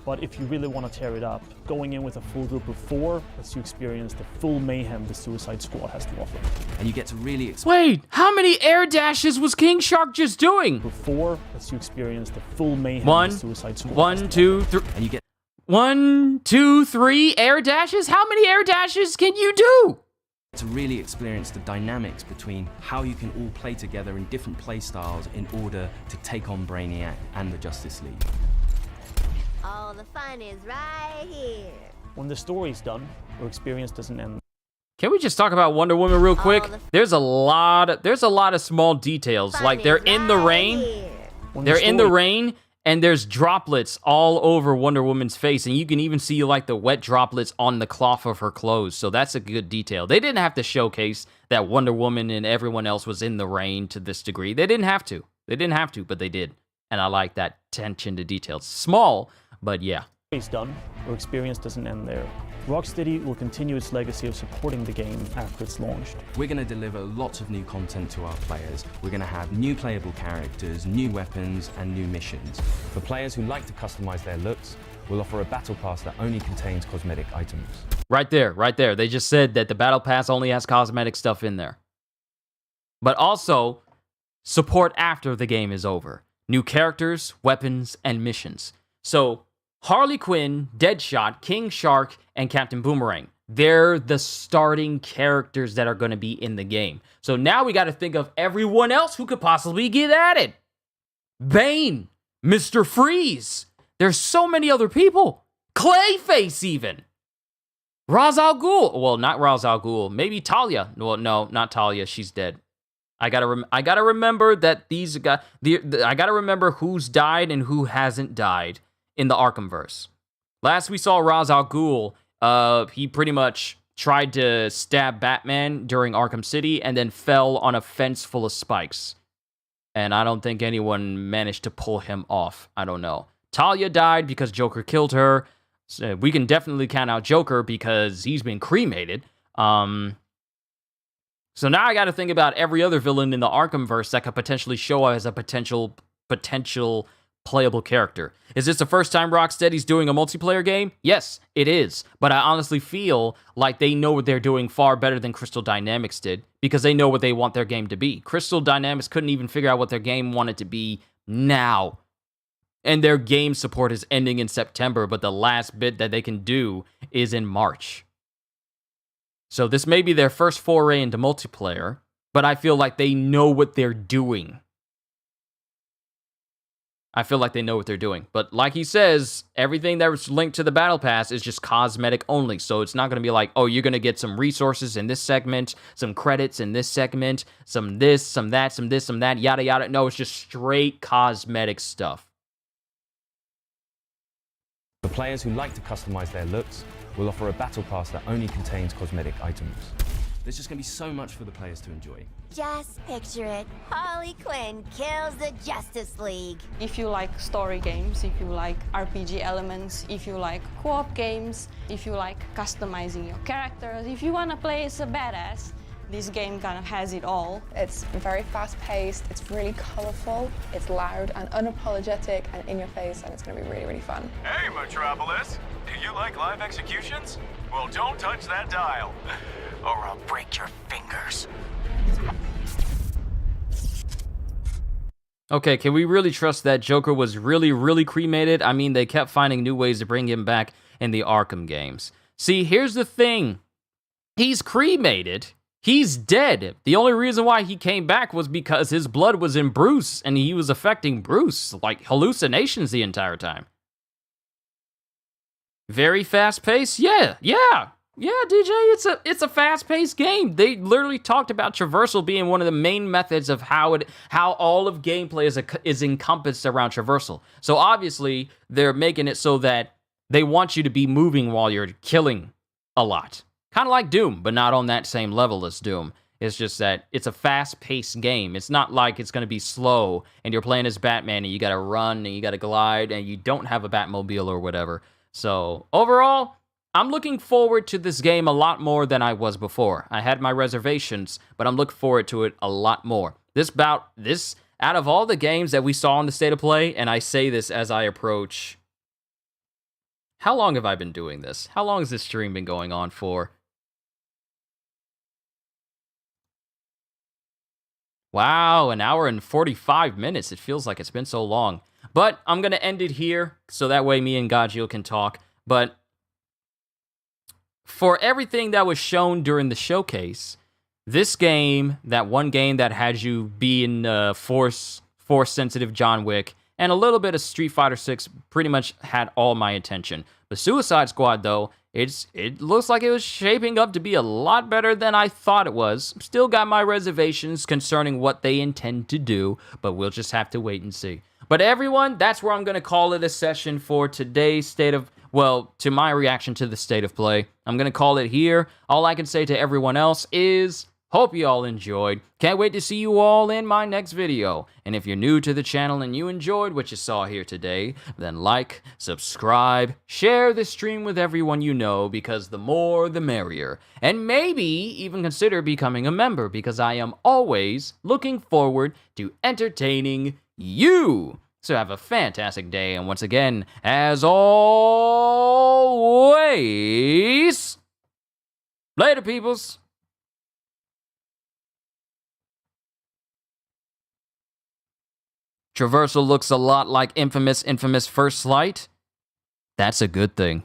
But if you really want to tear it up, going in with a full group of 4 lets you experience the full mayhem the Suicide Squad has to offer. And you get to really Wait, how many air dashes was King Shark just doing? 4 lets you experience the full mayhem One, the Suicide Squad. 1, 2, 3. And you get 1, 2, 3 air dashes? How many air dashes can you do? to really experience the dynamics between how you can all play together in different play styles in order to take on Brainiac and the Justice League. All the fun is right here. When the story's done, your experience doesn't end. Can we just talk about Wonder Woman real quick? There's a lot of small details. Like they're in the rain. They're in the rain and there's droplets all over Wonder Woman's face, and you can even see like the wet droplets on the cloth of her clothes. So that's a good detail. They didn't have to showcase that Wonder Woman and everyone else was in the rain to this degree. They didn't have to. They didn't have to, but they did. And I like that attention to details. Small, but yeah. It's done. Your experience doesn't end there. Rocksteady will continue its legacy of supporting the game after it's launched. We're going to deliver lots of new content to our players. We're going to have new playable characters, new weapons, and new missions. For players who like to customize their looks, we'll offer a battle pass that only contains cosmetic items. Right there, right there. They just said that the battle pass only has cosmetic stuff in there. But also, support after the game is over. New characters, weapons, and missions. So, Harley Quinn, Deadshot, King Shark, and Captain Boomerang. They're the starting characters that are going to be in the game. So now we got to think of everyone else who could possibly get added. Bane, Mr. Freeze. There's so many other people. Clayface even. Ra's al Ghul. Well, not Ra's al Ghul. Maybe Talia. Well, no, not Talia. She's dead. I gotta remember that these guys. I gotta remember who's died and who hasn't died in the Arkhamverse. Last we saw Ra's al Ghul, he pretty much tried to stab Batman during Arkham City and then fell on a fence full of spikes. And I don't think anyone managed to pull him off. I don't know. Talia died because Joker killed her. So we can definitely count out Joker because he's been cremated. So now I got to think about every other villain in the Arkhamverse that could potentially show up as a potential playable character. Is this the first time Rocksteady's doing a multiplayer game? Yes, it is. But I honestly feel like they know what they're doing far better than Crystal Dynamics did because they know what they want their game to be. Crystal Dynamics couldn't even figure out what their game wanted to be now. And their game support is ending in September, but the last bit that they can do is in March. So this may be their first foray into multiplayer, but I feel like they know what they're doing. But like he says, everything that's linked to the Battle Pass is just cosmetic only. So it's not going to be like, oh, you're going to get some resources in this segment, some credits in this segment, some this, some that, some this, some that, yada, yada. No, it's just straight cosmetic stuff. For players who like to customize their looks, we'll offer a battle pass that only contains cosmetic items. There's just going to be so much for the players to enjoy. Just picture it. Harley Quinn kills the Justice League. If you like story games, if you like RPG elements, if you like co-op games, if you like customizing your characters, if you want to play as a badass, this game kind of has it all. It's very fast-paced, it's really colorful, it's loud and unapologetic and in your face, and it's going to be really, really fun. Hey, Metropolis! Do you like live executions? Well, don't touch that dial, or I'll break your fingers. Okay, can we really trust that Joker was really, really cremated? I mean, they kept finding new ways to bring him back in the Arkham games. See, here's the thing. He's cremated. He's dead. The only reason why he came back was because his blood was in Bruce, and he was affecting Bruce, like hallucinations the entire time. Very fast-paced? Yeah, DJ, it's a fast-paced game. They literally talked about traversal being one of the main methods of how all of gameplay is encompassed around traversal. So obviously, they're making it so that they want you to be moving while you're killing a lot. Kind of like Doom, but not on that same level as Doom. It's just that it's a fast-paced game. It's not like it's going to be slow, and you're playing as Batman, and you got to run, and you got to glide, and you don't have a Batmobile or whatever. So overall, I'm looking forward to this game a lot more than I was before. I had my reservations, but I'm looking forward to it a lot more. Out of all the games that we saw in the State of Play, and I say this as I approach... How long have I been doing this? How long has this stream been going on for? Wow, an hour and 45 minutes. It feels like it's been so long. But I'm going to end it here, so that way me and Gajeel can talk. But for everything that was shown during the showcase, this game, that one game that had you be in Force-sensitive John Wick, and a little bit of Street Fighter 6 pretty much had all my attention. The Suicide Squad, though, it looks like it was shaping up to be a lot better than I thought it was. Still got my reservations concerning what they intend to do, but we'll just have to wait and see. But everyone, that's where I'm going to call it a session for today's to my reaction to the State of Play. I'm going to call it here. All I can say to everyone else is, hope you all enjoyed. Can't wait to see you all in my next video. And if you're new to the channel and you enjoyed what you saw here today, then like, subscribe, share this stream with everyone you know, because the more the merrier. And maybe even consider becoming a member, because I am always looking forward to entertaining you. So have a fantastic day, and once again, as always, later, peoples. Traversal looks a lot like Infamous First Light. That's a good thing.